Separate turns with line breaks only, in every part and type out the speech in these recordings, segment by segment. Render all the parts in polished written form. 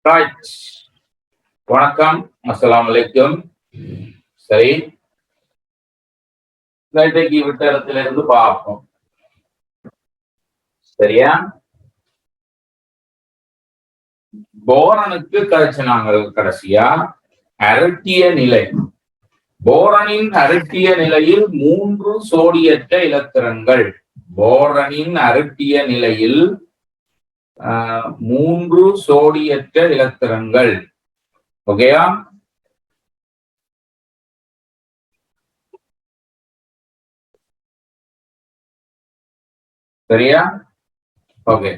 Right. வணக்கம். அஸ்ஸலாமு அலைக்கும். சரி, இன்றைக்கு விட்ட இடத்திலிருந்து பார்ப்போம். சரியா? போரனுக்கு கழிச்சு கடைசியா அரட்டிய நிலை. போரனின் அரட்டிய நிலையில் 3 சோடியற்ற இலத்திரன்கள். போரனின் அரட்டிய நிலையில் 3 சோடியற்ற இலத்திரன்கள். ஓகேயா? சரியா? ஓகே.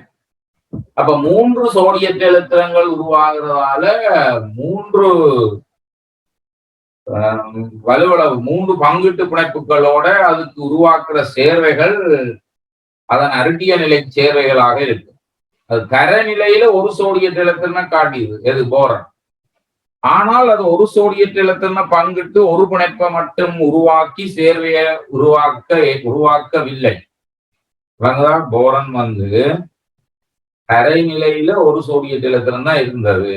அப்ப 3 சோடியற்ற இலத்திரன்கள் உருவாகிறதால 3 வலுவளவு 3 பங்கீட்டு பிணைப்புகளோட அதுக்கு உருவாக்குற சேர்வைகள் அதன் அரட்டிய நிலை சேர்வைகளாக இருக்கு. அது தரநிலையில ஒரு சோடியற்ற இலத்திரனை காட்டியது எது போரன். ஆனால் அது ஒரு சோடியற்ற இலத்திரனை பங்கிட்டு ஒரு பிணைப்பை மட்டும் உருவாக்கி சேர்வையை உருவாக்கவில்லை. போரன் தரைநிலையில ஒரு சோடியற்ற இலத்திரன் தான் இருந்தது.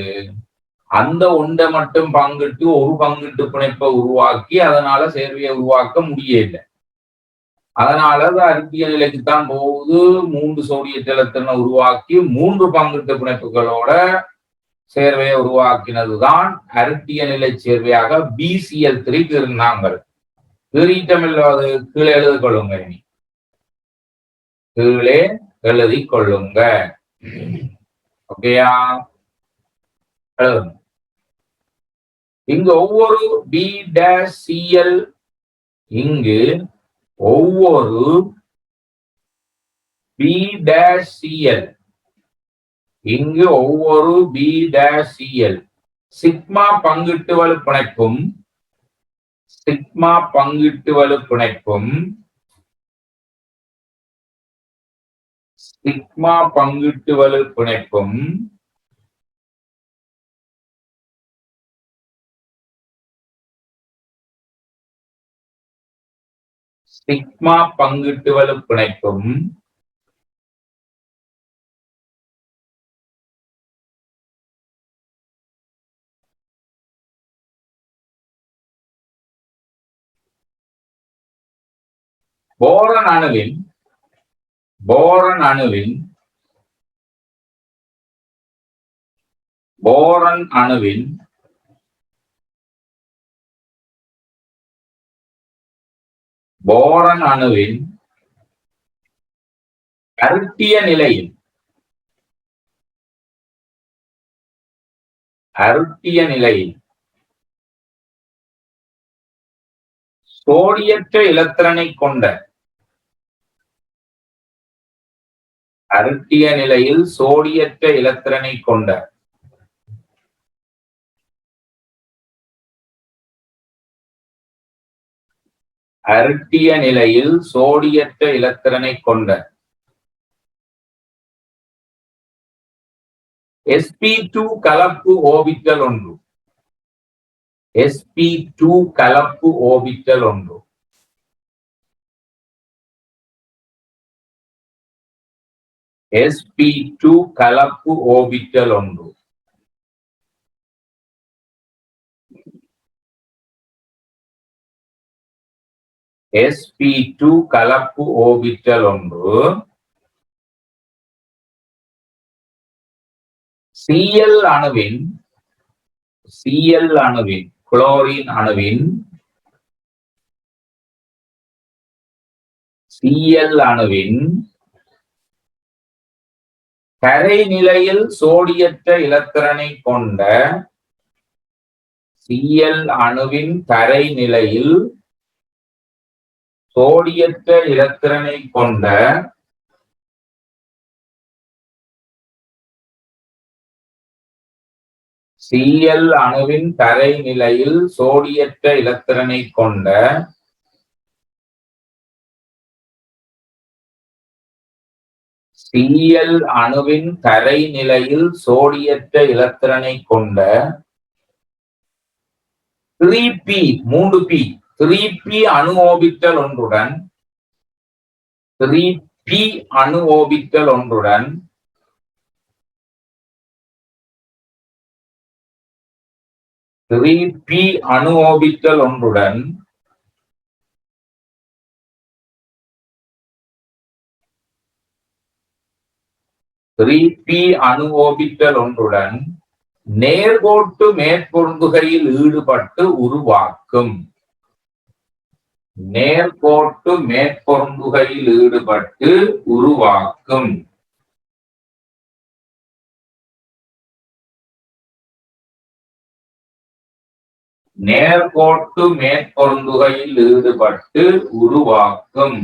அந்த ஒன்றை மட்டும் பங்கிட்டு ஒரு பங்கிட்டு பிணைப்பை உருவாக்கி அதனால சேர்வையை உருவாக்க முடியல. அதனால அது அரட்டிய நிலைக்குத்தான் போகுது. 3 சோடியற்ற இலத்திரனை உருவாக்கி 3 பங்கிட்டு பிணைப்புகளோட சேர்வையை உருவாக்கினதுதான் அரட்டிய நிலை சேர்வையாக BCl3 நாங்கள் கீழே கீழே எழுதி கொள்ளுங்க. இனி கீழே எழுதி கொள்ளுங்க. ஓகேயா? இங்கு ஒவ்வொரு B-Cl இங்கு ஒவ்வொரு B-Cl இங்கு ஒவ்வொரு B-Cl சிக்மா பங்கிட்டு வலு பிணைப்பும் சிக்மா பங்கிட்டு வலு பிணைப்பும் சிக்மா பங்கிட்டு வலு பிணைப்பும் சிக்மா பங்கிட்டு வலு பிணைப்பும் போரன் அணுவின் போரன் அணுவின் அரட்டிய நிலையில் சோடியற்ற இலத்திரனை கொண்ட அரட்டிய நிலையில் சோடியற்ற இலத்திரனை கொண்ட அரட்டிய நிலையில் சோடியற்ற இலத்திரனை கொண்ட sp2 கலப்பு ஓபிட்டல் ஒன்று sp2 கலப்பு ஓபிட்டல் ஒன்று sp2 கலப்பு ஓபிட்டல் ஒன்று sp2 கலப்பு ஓபிட்டல் ஒன்று Cl அணுவின் குளோரின் அணுவின் Cl அணுவின் கரைநிலையில் சோடியற்ற இலத்திரனை கொண்ட Cl அணுவின் கரைநிலையில் சோடியற்ற இலத்திரனை கொண்ட Cl அணுவின் கரைநிலையில் சோடியற்ற இலத்திரனை கொண்ட Cl அணுவின் கரைநிலையில் சோடியற்ற இலத்திரனை கொண்ட 3p அணு ஓபிட்டல் ஒன்றுடன் 3p அணு ஓபிட்டல் ஒன்றுடன் 3p அணு ஆர்பிட்டல் ஒன்றுடன் 3p அணு ஆர்பிட்டல் ஒன்றுடன் நேர்கோட்டு மேற்பொருந்துகையில் ஈடுபட்டு உருவாக்கும். நேர்கோட்டு மேற்பொருந்துகையில் ஈடுபட்டு உருவாக்கும். நேர்கோட்டு மேற்பொருந்துகையில் ஈடுபட்டு உருவாக்கும்.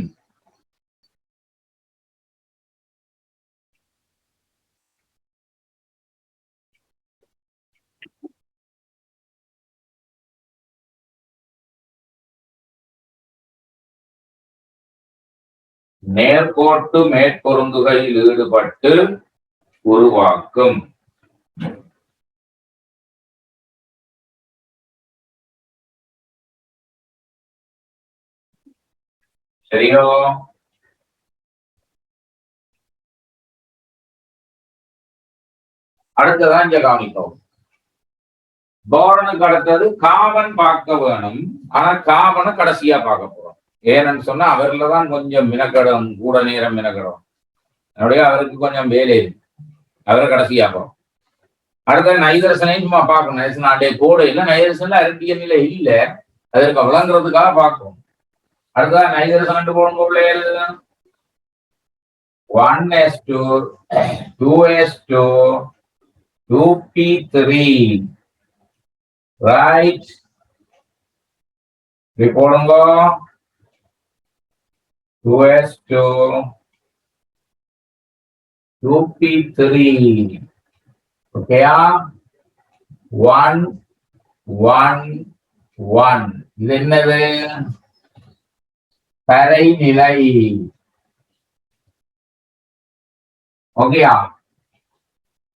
நேர்கோட்டு மேற்பொருந்துகையில் ஈடுபட்டு உருவாக்கும். சரியோ? அடுத்ததான் இங்க கவனிக்கும். போரனுக்கு அடுத்தது காமன் பார்க்க வேணும். ஆனா காமனை கடைசியா பார்க்க போறோம். ஏன்னு சொன்னா அவர்லதான் கொஞ்சம் மினக்கடம், கூட நேரம் மினக்கடம். என்னுடைய அவருக்கு கொஞ்சம் வேலை இருக்கு. அவரை கடைசியா போறோம். அடுத்த நைதரசனையும் சும்மா பார்க்கணும். நைதரசனாண்டே கூட இல்லை, நைதரசன்ல அரட்டிய நிலை இல்லை, அதற்கு விளங்குறதுக்காக பார்க்கணும். அடுத்ததான் நைதரசன் போடுங்க. 1s2 2s2 2p3 right. இப்படி போடுங்க. 2s2 2p3 ஓகேயா? 1 1 1. இது என்னது? தரைநிலை. ஓகேயா?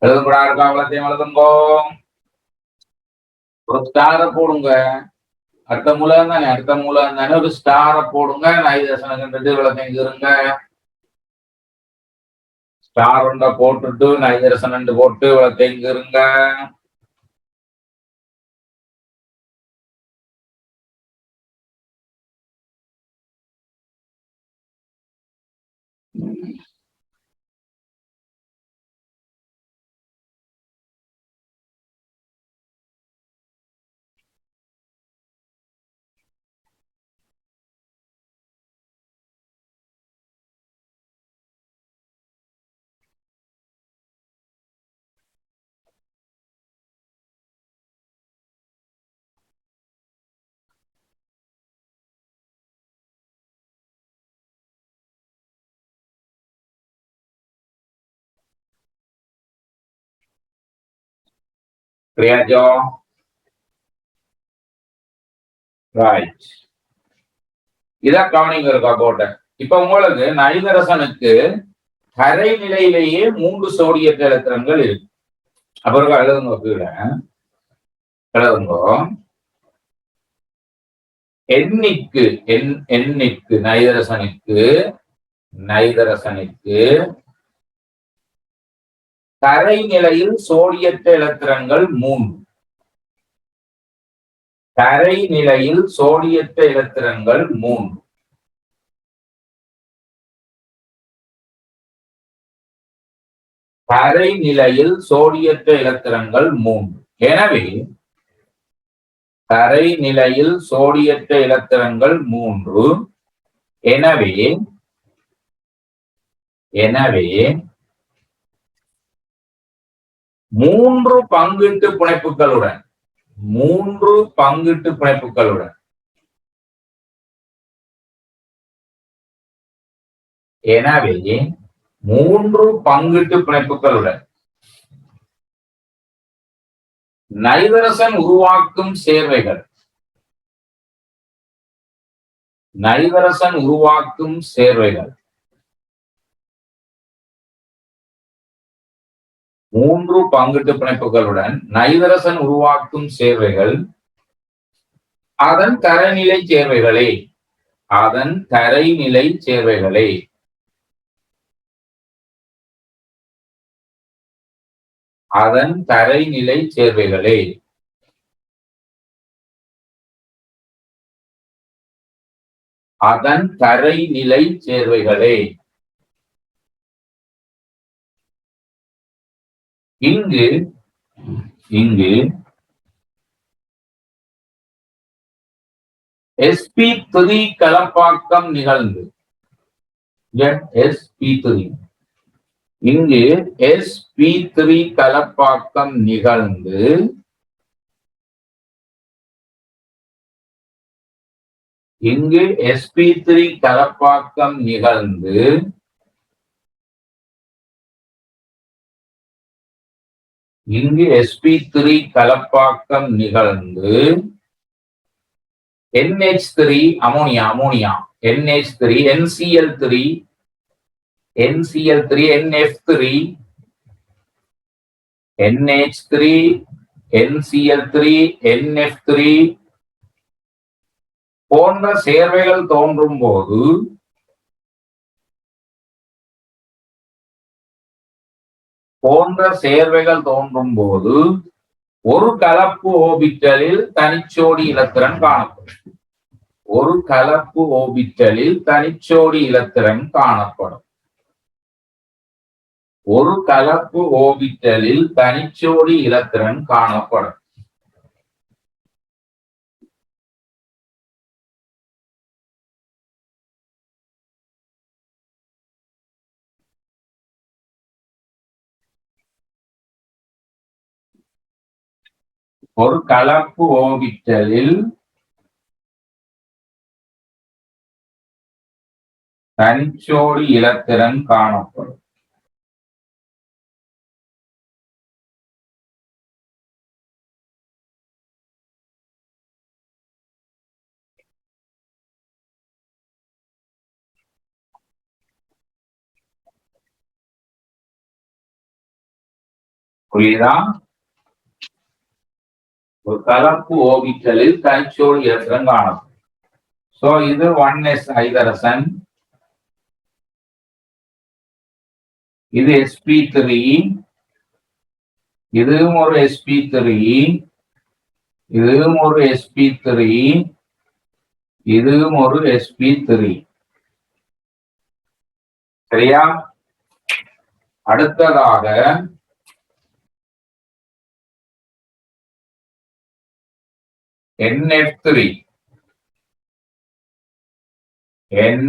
எழுதுங்கடா, இருக்கா அவ்வளோத்தையும் எழுதுங்கோ. ஒரு ஸ்டார போடுங்க. அடுத்த மூலம் தானே, அடுத்த மூலம் தானே, ஒரு ஸ்டார போடுங்க. நைதரசனுக்கு இவ்வளோத்தையும் இருங்க. ஸ்டார் ஒன்றை போட்டுட்டு நைதரசன் போட்டு இவ்வளோத்தையும் இருங்க. கிரியாஜோ ரைட். இதான் கவனிங்க இருக்கா போட்டேன். இப்ப உங்களுக்கு நைதரசனுக்கு கரை நிலையிலேயே 3 சோடியற்ற எலக்ட்ரான்கள் இருக்கு. அப்புறம் எழுதுங்க கீழே, எழுதுங்க. எண்ணிக்கு நைதரசனுக்கு கரை நிலையில் சோடியற்ற எலக்ட்ரான்கள் 3. கரை நிலையில் சோடியற்ற எலக்ட்ரான்கள் 3. கரை நிலையில் சோடியற்ற எலக்ட்ரான்கள் 3. எனவே கரை நிலையில் சோடியற்ற எலக்ட்ரான்கள் 3. எனவே 3 பங்கீட்டு பிணைப்புகளுடன் 3 பங்கீட்டு பிணைப்புகளுடன் எனவே 3 பங்கீட்டு பிணைப்புகளுடன் நைதரசன் உருவாக்கும் சேர்வைகள் 3 பங்கீட்டு பிணைப்புகளுடன் நைதரசன் உருவாக்கும் சேர்வைகள் அதன் தரைநிலை சேர்வைகளே. அதன் தரைநிலை சேர்வைகளே. அதன் தரைநிலை சேர்வைகளே. அதன் தரைநிலை சேர்வைகளே. இங்கு இங்கு sp3 கலப்பாக்கம் நிகழ்ந்து sp3 இங்கு sp3 கலப்பாக்கம் நிகழ்ந்து இங்கு sp3 கலப்பாக்கம் நிகழ்ந்து இங்கு sp3 கலப்பாக்கம் நிகழ்ந்து NH3 ammonia NH3 NCl3 NF3 NH3 NCl3 NF3 போன்ற சேர்வைகள் தோன்றும் போது ஒரு கலப்பு ஓபிட்டலில் தனிச்சோடி இலத்திரன் காணப்படும். ஒரு கலப்பு ஓபிட்டலில் தனிச்சோடி இலத்திரன் காணப்படும். ஒரு கலப்பு ஓபிட்டலில் தனிச்சோடி இலத்திரன் காணப்படும். ஒரு கலப்பு ஓபிட்டலில் தனிச்சோடி இலத்திரன் காணப்படும். புரியுதா? ஒரு கலப்பு ஓபிட்டலில் தனிச்சோடி இலத்திரன் காணப்படும். சோ இது 1s ஐதரசன், இது sp3, இதுவும் ஒரு sp3, இதுவும் ஒரு sp3, இதுவும் ஒரு sp3. சரியா? அடுத்ததாக NF3 N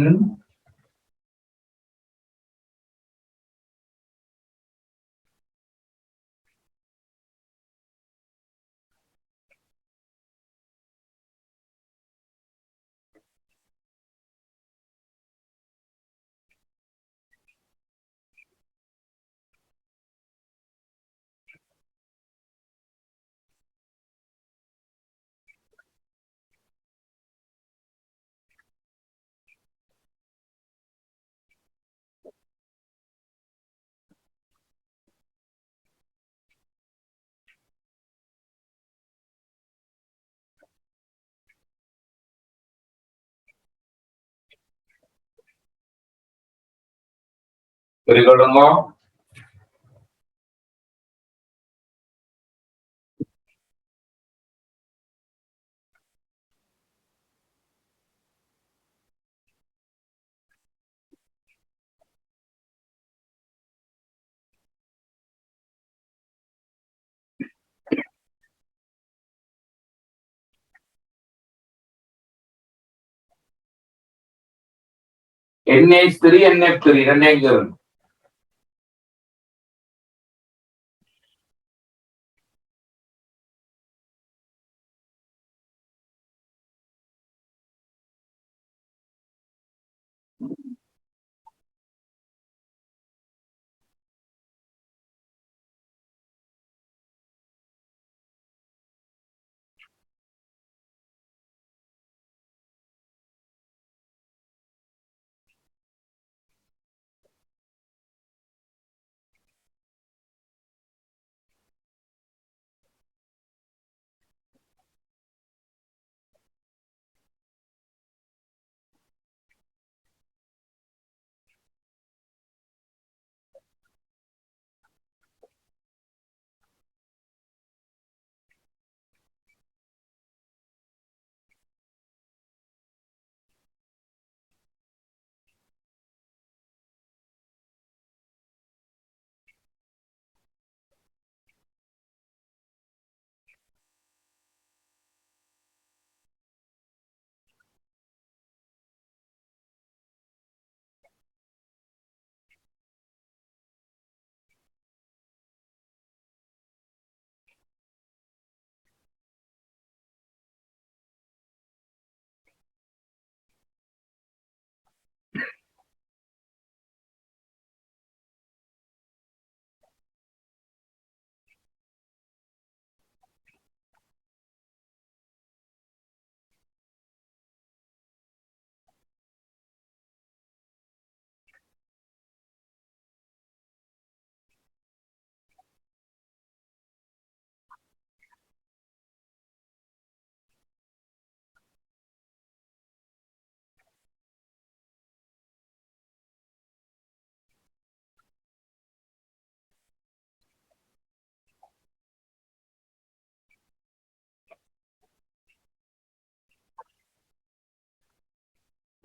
குறிக்கொள்ளுங்க. NH3 NF3 ரெண்டையும் கேளுங்க.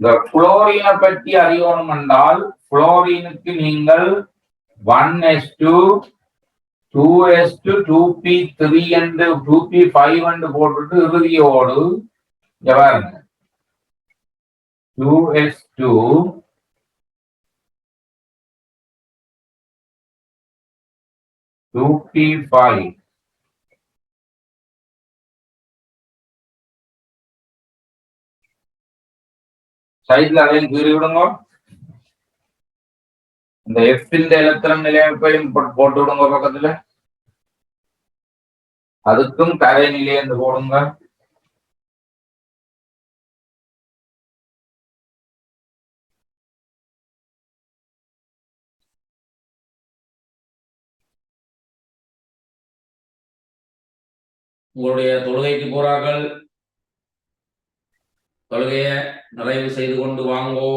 இந்த புளோரினை பற்றி அறியணும் என்றால் புளோரினுக்கு நீங்கள் 1s2 2s2 2p3 என்று 2p5 என்று போட்டுட்டு இறுதியோடு பாருங்க 2s2 2p5 சைட்ல அதையும் கீறி விடுங்க. இந்த எஃப் இந்த எலக்ட்ரான் நிலையமைப்பையும் போட்டு விடுங்க பக்கத்துல. அதுக்கும் கரை நிலை என்று போடுங்க.
உங்களுடைய தொழுகைக்கு போறார்கள், தொழுகைய நிறைவு செய்து கொண்டு வாங்கோ.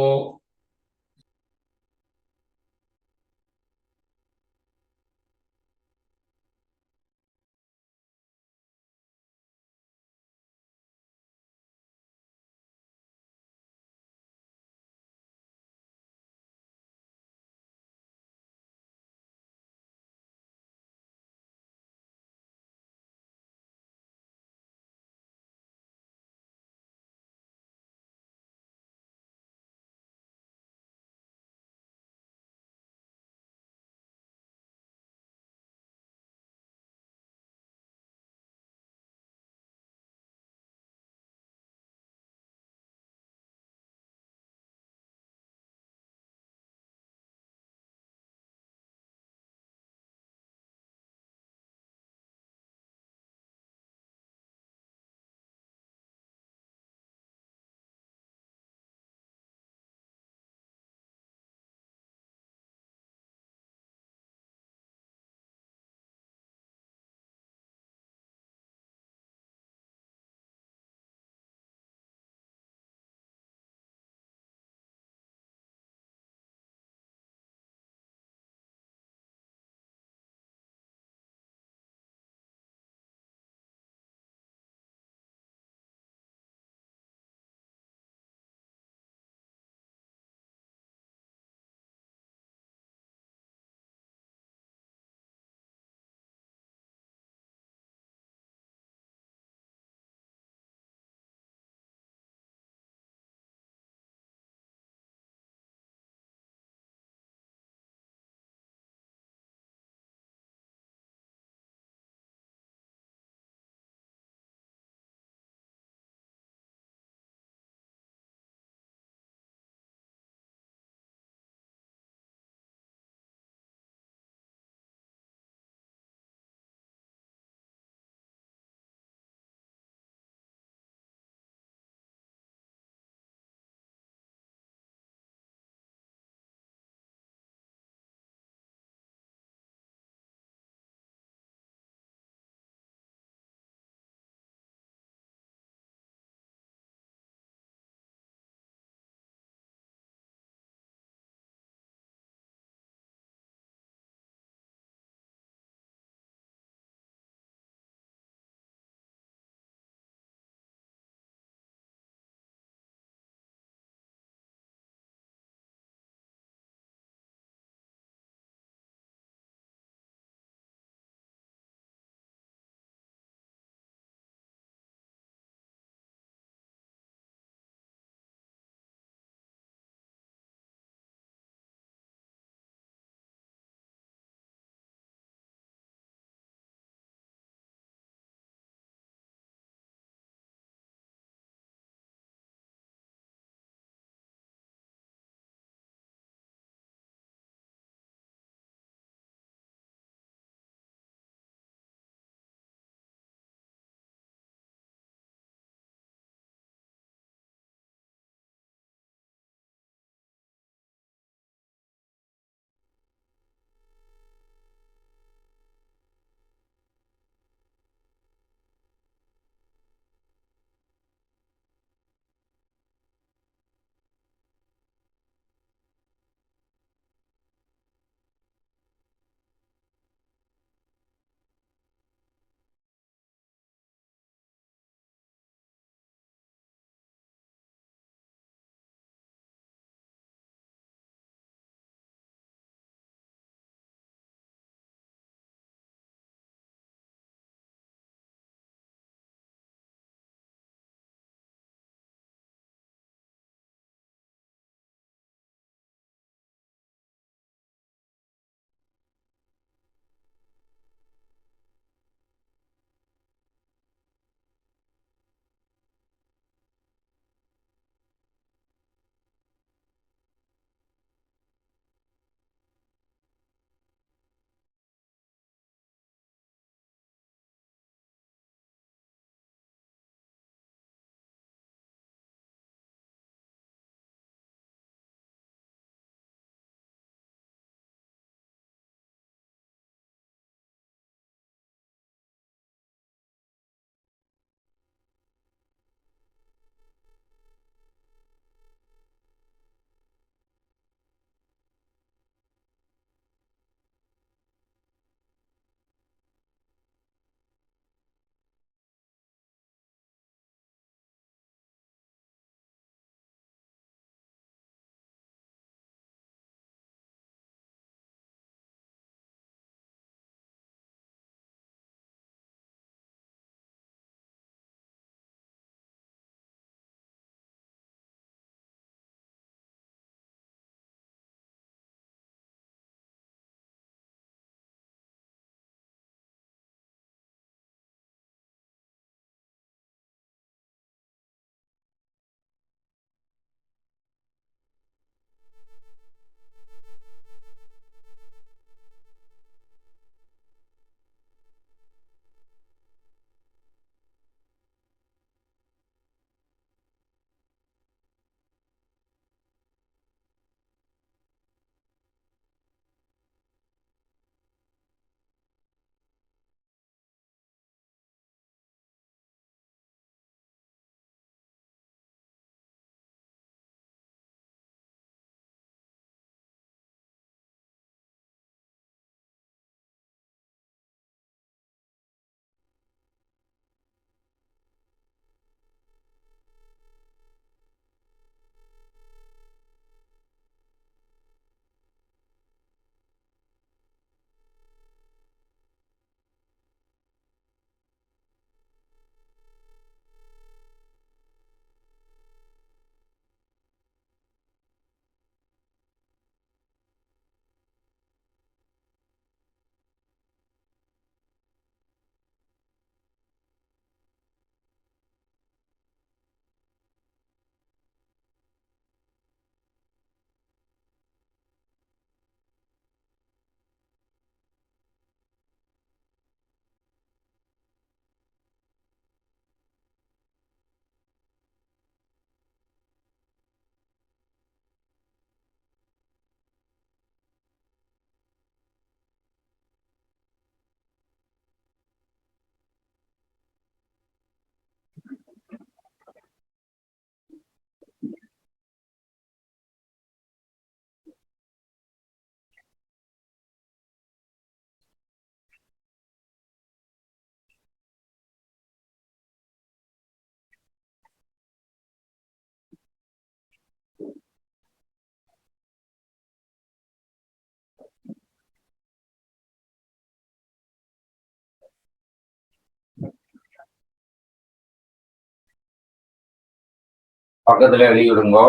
பக்கத்துல எழுதி விடுங்க.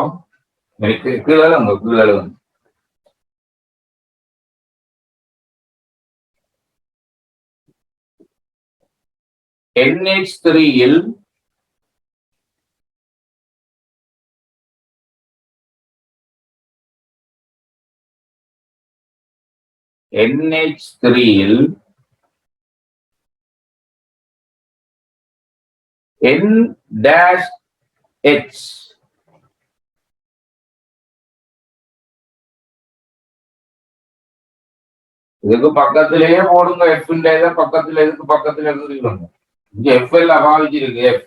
கீழே எழுதுங்க, கீழே எழுதுங்க. NH3 இல் NH3 இல் N-H இதுக்கு பக்கத்திலேயே போடுங்க. F பக்கத்துல இதுக்கு பக்கத்துல எழுதிக்கணும். இங்க F எல்லாம் பாவிச்சிருக்கு F.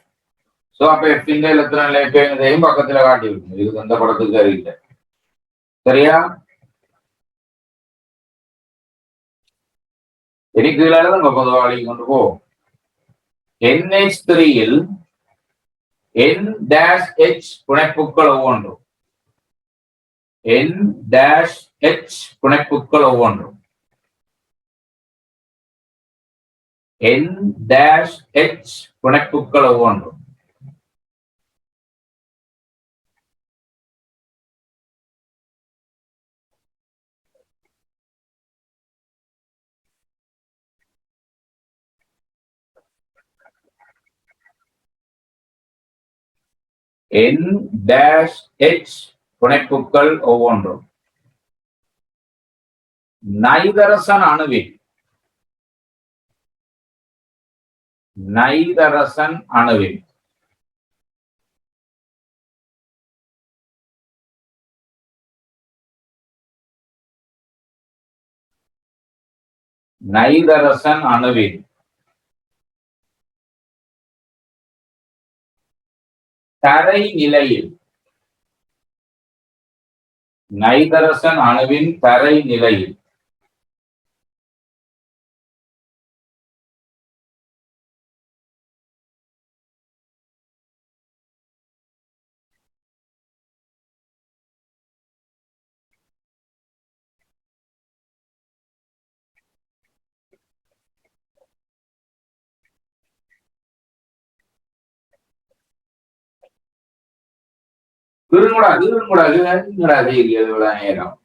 சோ அப்ப F எத்தனை நிலையத்தையும் பக்கத்துல காட்டி இருக்கும். இதுக்கு எந்த படத்துக்கு அறிவில்லை. சரியா? எனக்கு எழுதுங்க, பொதுவாளி கொண்டு போ. NH3 இல் N-H பிணைப்புகள் ஒவ்வொன்றும் N-H பிணைப்புகள் ஒவ்வொன்றும் N-H பிணைப்புகள் ஒவ்வொன்றும் N-H பிணைப்புகள் ஒவ்வொன்றும் நைதரசன் அணுவின் நைதரசன் அணுவின் நைதரசன் அணுவின் தரை நிலையில் நைதரசன் அணுவின் தரை நிலையில் நேரம்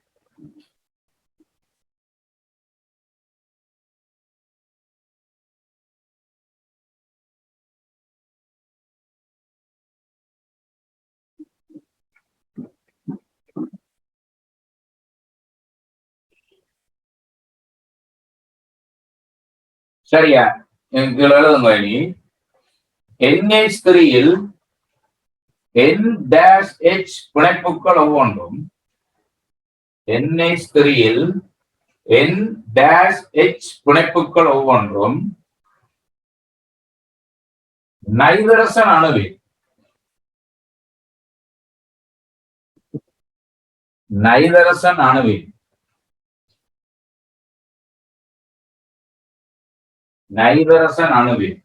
சரியா? எனக்கு எழுதுங்க. NH3 இல் N-H பிணைப்புகள் ஒவ்வொன்றும் NH3 இல் N-H பிணைப்புகள் ஒவ்வொன்றும் நைதரசன் அணுவின் நைதரசன் அணுவின் நைதரசன் அணுவின்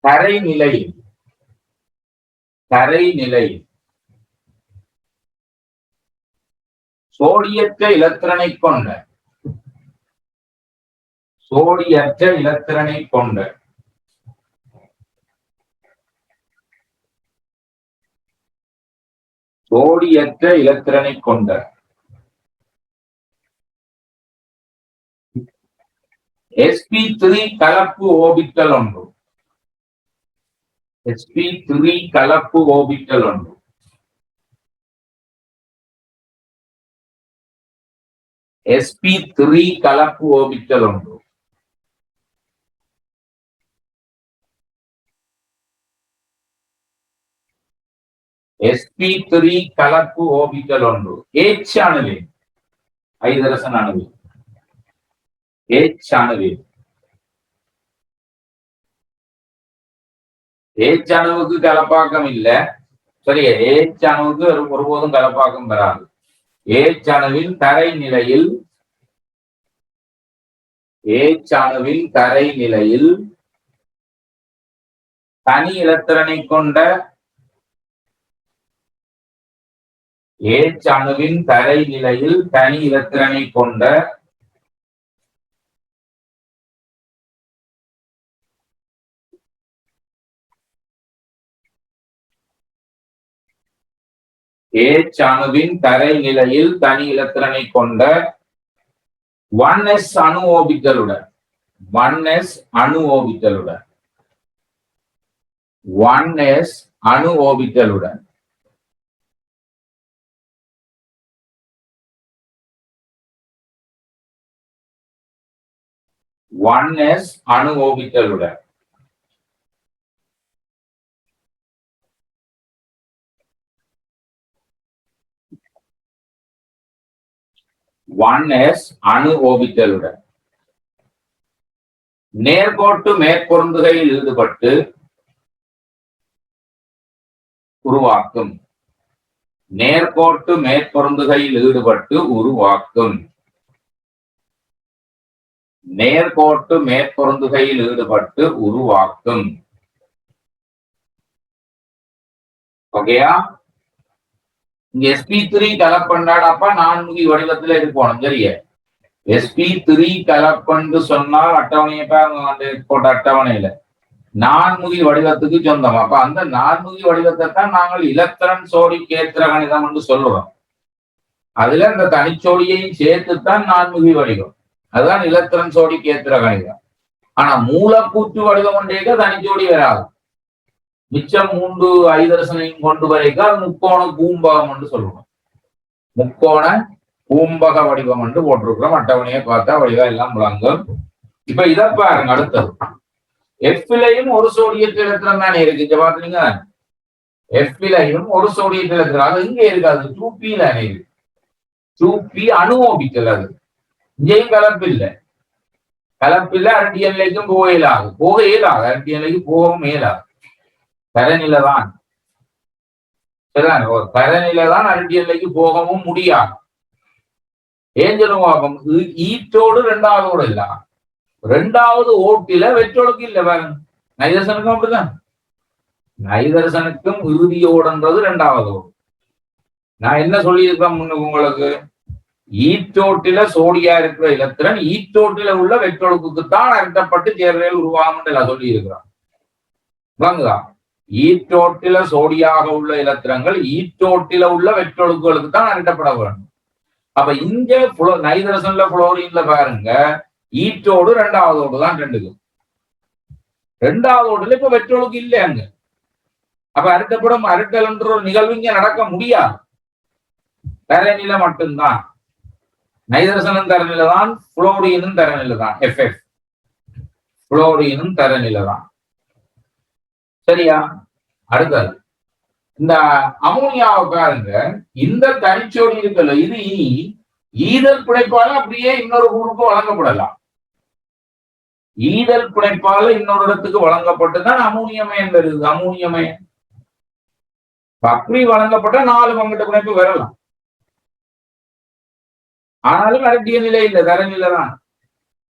தரை நிலையில் சோடியற்ற இலத்திரனை கொண்ட sp3 கலப்பு ஓபிட்டல் ஒன்று sp3 கலப்பு ஓபிட்டல் ஒன்று sp3 கலப்பு ஓபிட்டல் ஒன்று sp3 கலப்பு ஓபிட்டல் ஒன்று H அணுவின் ஐதரசன் அணுவின் H அணுவின் H அணுவுக்கு கலப்பாக்கம் இல்ல. சரி, H அணுவுக்கு ஒருபோதும் கலப்பாக்கம் பெறாது. H அணுவின் தரை நிலையில் தனி இலத்திரனை கொண்ட H அணுவின் தரை நிலையில் தனி இலத்திரனை கொண்ட ஏச் அணுவின் தரை நிலையில் தனி இலத்திரனை கொண்ட 1s அணு ஓபிட்டலுடன் 1s அணு ஓபிட்டலுடன் 1s அணு ஓபிட்டலுடன் அணு ஓபிட்டலுடன் அணு ஓபிட்டலுடன் நேர்கோட்டு மேற்பொருந்துகையில் ஈடுபட்டு உருவாக்கும் நேர்கோட்டு மேற்பொருந்துகையில் ஈடுபட்டு உருவாக்கும் நேர்கோட்டு மேற்பொருந்துகையில் ஈடுபட்டு உருவாக்கும். ஓகேயா? இங்க sp3 கலப்பண்டாடப்பா நான்முகி வடிவத்துல இருக்கணும். சரியா? sp3 கலப்பண்டு சொன்னால் அட்டவணையை போட்ட அட்டவணையில நான்முகி வடிவத்துக்கு சொந்தம். அப்ப அந்த நான்முகி வடிவத்தை தான் நாங்கள் இலத்திரன் சோடி கேத்திர கணிதம் என்று சொல்றோம். அதுல இந்த தனிச்சோடியையும் சேர்த்துத்தான் நான்முகி வடிவம். அதுதான் இலத்திரன் சோடி கேத்திர கணிதம். ஆனா மூலக்கூற்று வடிவம் ஒன்றேக்க தனிச்சோடி வராது. மிச்சம் 3 ஐதரசனையும் கொண்டு வரைக்கும் அது முக்கோண பூம்பகம் என்று சொல்லுவோம். முக்கோண பூம்பக வடிவம் என்று போட்டிருக்கிறோம். அட்டவணையை பார்த்தா வடிவம் எல்லாம் விளங்கும். இப்ப இதை பாருங்க. அடுத்தது எஃப்லையும் ஒரு சோடியற்ற இலத்திரம் தானே இருக்கு. பாத்தீங்க, எஃப்லையும் ஒரு சோடியற்ற இலத்திரம் அது இங்க இருக்காது. 2p தானே இருக்கு. 2p அணு ஓபிட்டல். அது இங்கேயும் கலப்பில்லை. கலப்பில்லை. அரட்டியல்லைக்கும் போக இயலாது. அரட்டியல்லைக்கு போகவும் இயலாது. கரநிலைதான். ஒரு கரநிலைதான் அரட்டியல்லைக்கு போகவும் முடியாது. ஏஞ்சலும் ஈட்டோடு 2வது இல்ல. 2வது ஓட்டில வெற்றொழுக்கு இல்ல. பாருங்க, நைதரசனுக்கும் அப்படிதான். நைதரசனுக்கும் இறுதியோடுன்றது 2வது ஓடு. நான் என்ன சொல்லியிருக்கேன் உங்களுக்கு? ஈட்டோட்டில சோடியா இருக்கிற இலத்திரன் ஈட்டோட்டில உள்ள வெற்றொழுக்குத்தான் அரட்டப்பட்டு சேர்வையில் உருவாகும் எல்லாம் சொல்லி இருக்கிறான். ஈட்டோட்டில சோடியாக உள்ள இலத்திரங்கள் ஈட்டோட்டில உள்ள வெற்றொழுக்குகளுக்கு தான் அரட்டப்பட வேண்டும். அப்ப இங்க நைதரசன்ல புளோரின்ல பாருங்க, ஈட்டோடு 2வது ஓடு தான் 2க்கும். 2வது ஓடுல இப்ப வெற்றொழுக்கு இல்லை அங்க. அப்ப அரட்டப்படும் அரட்டல் என்ற ஒரு நிகழ்வு இங்க நடக்க முடியாது. தரநிலை மட்டும்தான். நைதரசனும் தரநிலை தான், புளோரினும் தரநிலை தான். எஃப்எஃப் புளோரினும் தரநிலை தான். சரியா? அடுத்தது இந்த அமோனியாவை பாருங்க. இந்த தனிச்சோடி இருக்கல, இது ஈதல் பிணைப்பால அப்படியே இன்னொரு குரூப்பு வழங்கப்படலாம். ஈதல் பிணைப்பால இன்னொரு இடத்துக்கு வழங்கப்பட்டுதான் அமோனியமயன் வருது. அமோனியமயன் அப்படி வழங்கப்பட்ட 4 பங்கட்டு பிணைப்பு வரலாம். ஆனாலும் அரட்டிய நிலை இல்லை, தரநிலை தான்.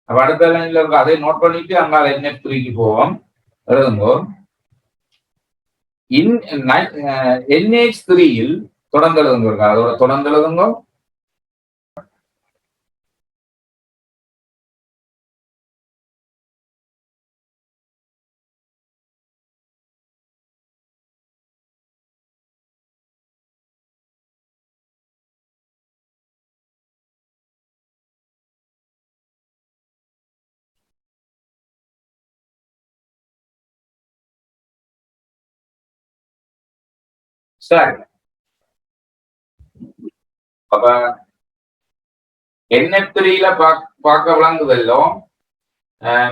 அப்ப அடுத்த நிலை இருக்கு. அதை நோட் பண்ணிட்டு அங்கால NH3க்கு போவோம். எழுதுங்கோ. NH3ல் தொடர்ந்து எழுதுங்க. அதோட தொடர்ந்து எழுதுங்க. சரி, அப்ப NH3ல பார்க்க விளங்குதல்லோ.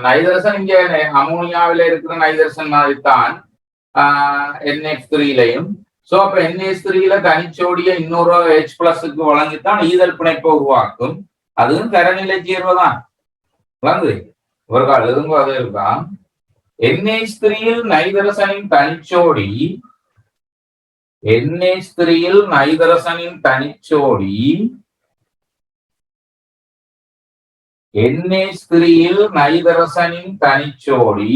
நைதரசன் இங்க அமோனியாவில இருக்கிற நைதரசன் மாதிரி தான் NH3லையும். சோ அப்ப NH3ல தனிச்சோடிய இன்னொரு H+க்கு வழங்கித்தான் ஈதல் பிணைப்பை உருவாக்கும். அதுவும் தரநிலை சேர்வுதான். விளங்குது? ஒரு கால் எதுங்க அது இருக்கான். NH3ல் நைதரசனின் தனிச்சோடி NH3ல் நைதரசனின் தனிச்சோடி NH3ல் நைதரசனின் தனிச்சோடி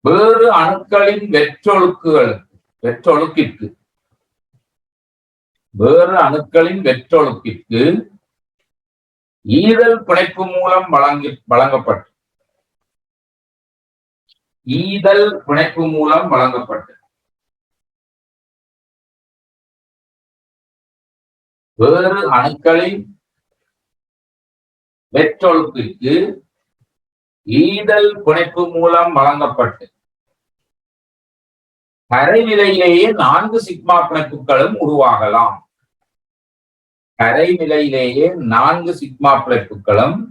வேறு அணுக்களின் வெற்றொழுக்கிற்கு வேறு அணுக்களின் வெற்றொழுக்கிற்கு ஈதல் பிணைப்பு மூலம் வழங்கப்பட்டு ஈதல் பிணைப்பு மூலம் வழங்கப்பட்டது. வேறு அணுக்களின் வெற்றொழுப்பிற்கு ஈதல் பிணைப்பு மூலம் வழங்கப்பட்டு கரைநிலையிலேயே 4 சிக்மா பிணைப்புகளும் உருவாகலாம். கரைநிலையிலேயே 4 சிக்மா பிணைப்புகளும்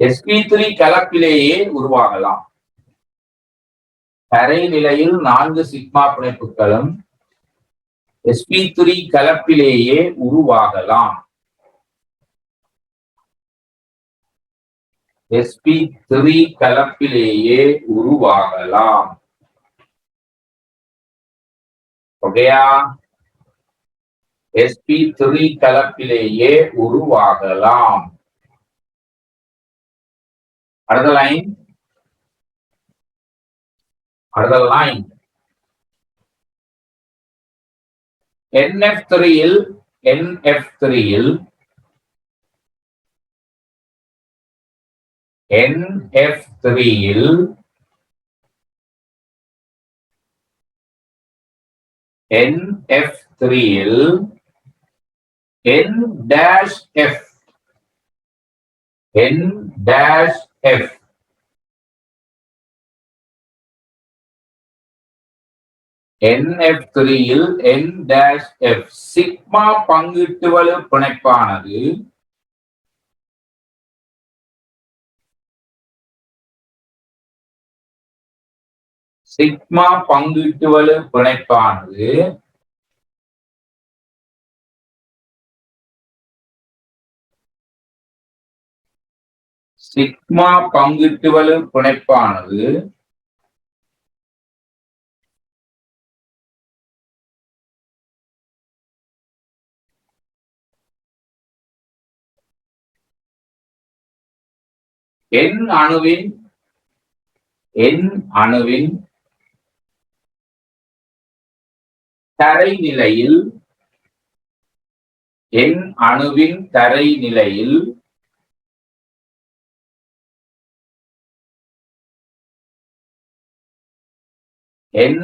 sp3 கலப்பிலேயே உருவாகலாம். கரைநிலையில் 4 சிக்மா பிணைப்புகளும் sp3 கலப்பிலேயே உருவாகலாம். sp3 கலப்பிலேயே உருவாகலாம். ஓகேயா? sp3 கலப்பிலேயே உருவாகலாம். அடுத்த லைன் NF3 N-F சிக்மா பங்கீட்டுவலு பிணைப்பானது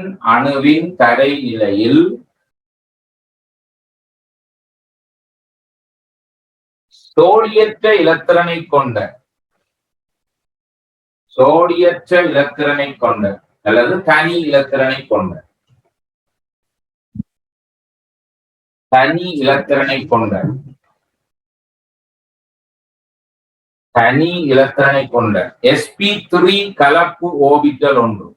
N அணுவின் தரைநிலையில் சோடியற்ற இலத்திரனைக் கொண்ட அல்லது தனி இலத்திரனைக் கொண்ட sp3 கலப்பு ஓபிட்டல் ஒன்று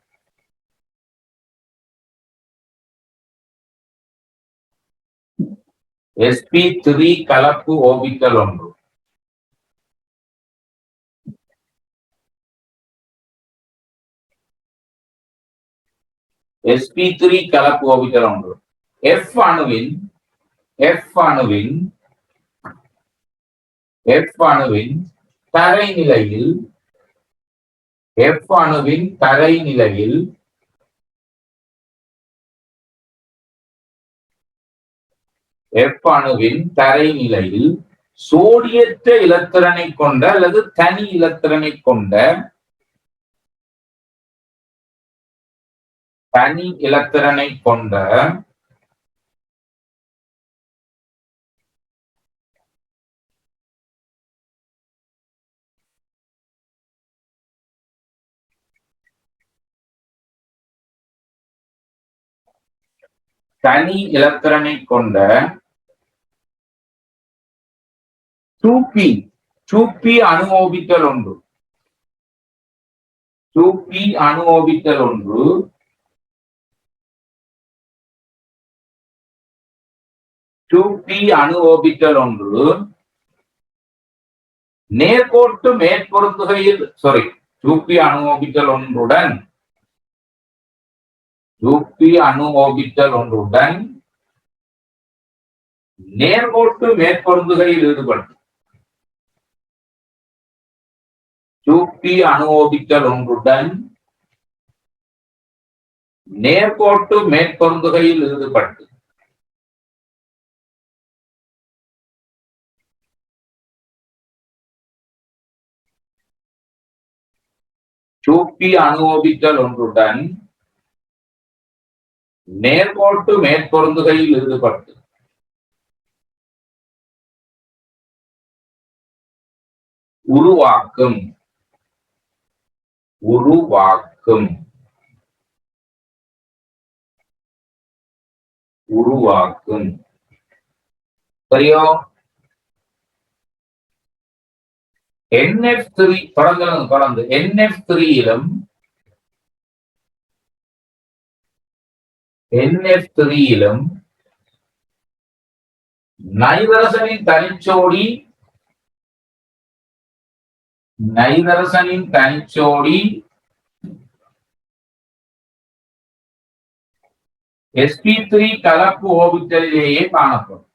sp3 கலப்பு ஓபிட்டல் ஒன்று F அணுவின் தரைநிலையில் சோடியற்ற இலத்திரனைக் கொண்ட அல்லது தனி இலத்திரனைக் கொண்ட தனி இலத்திரனைக் கொண்ட 2p அணு ஓபிட்டல் ஒன்று 2p அணு ஓபிட்டல் ஒன்று நேர்கோட்டு மேற்பொருந்துகையில் 2p அணு ஓபிட்டல் ஒன்றுடன் 2p அணு ஓபிட்டல் ஒன்றுடன் நேர்கோட்டு மேற்பொருந்துகையில் ஈடுபடும் 2p அணு ஓபிட்டல் ஒன்றுடன் நேர்கோட்டு மேற்பொருந்துகையில் ஈடுபட்டு 2p அணு ஆர்பிட்டால் ஒன்றுடன் நேர்கோட்டு மேற்பொருந்துகையில் ஈடுபட்டு உருவாக்கும் உருவாக்கும் உருவாக்கும் சரியோ? NF3 தொடர்ந்து NF3யிலும் நைதரசனின் தனிச்சோடி sp3 கலப்பு ஓர்பிட்டலிலேயே காணப்படும்.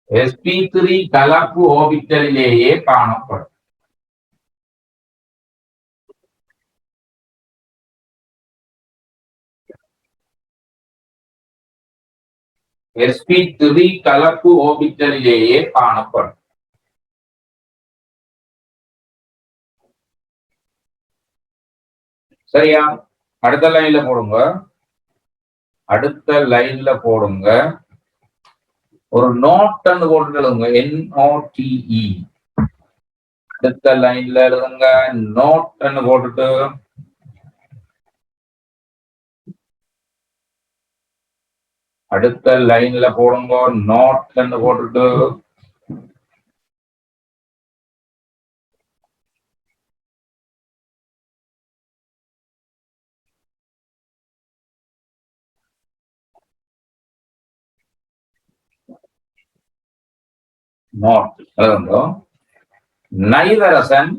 sp3 கலப்பு ஓர்பிட்டலிலேயே காணப்படும். sp3 கலப்பு ஓர்பிட்டலிலேயே காணப்படும். சரியா? அடுத்த லைன்ல போடுங்க. ஒரு நோட் போட்டு எழுதுங்க. NOTE. அடுத்த லைன்ல எழுதுங்க. நோட் போட்டுட்டு அடுத்த லைன்ல போடுங்க. நோட் போட்டுட்டு நோட் எழுதுங்க. நைதரசன்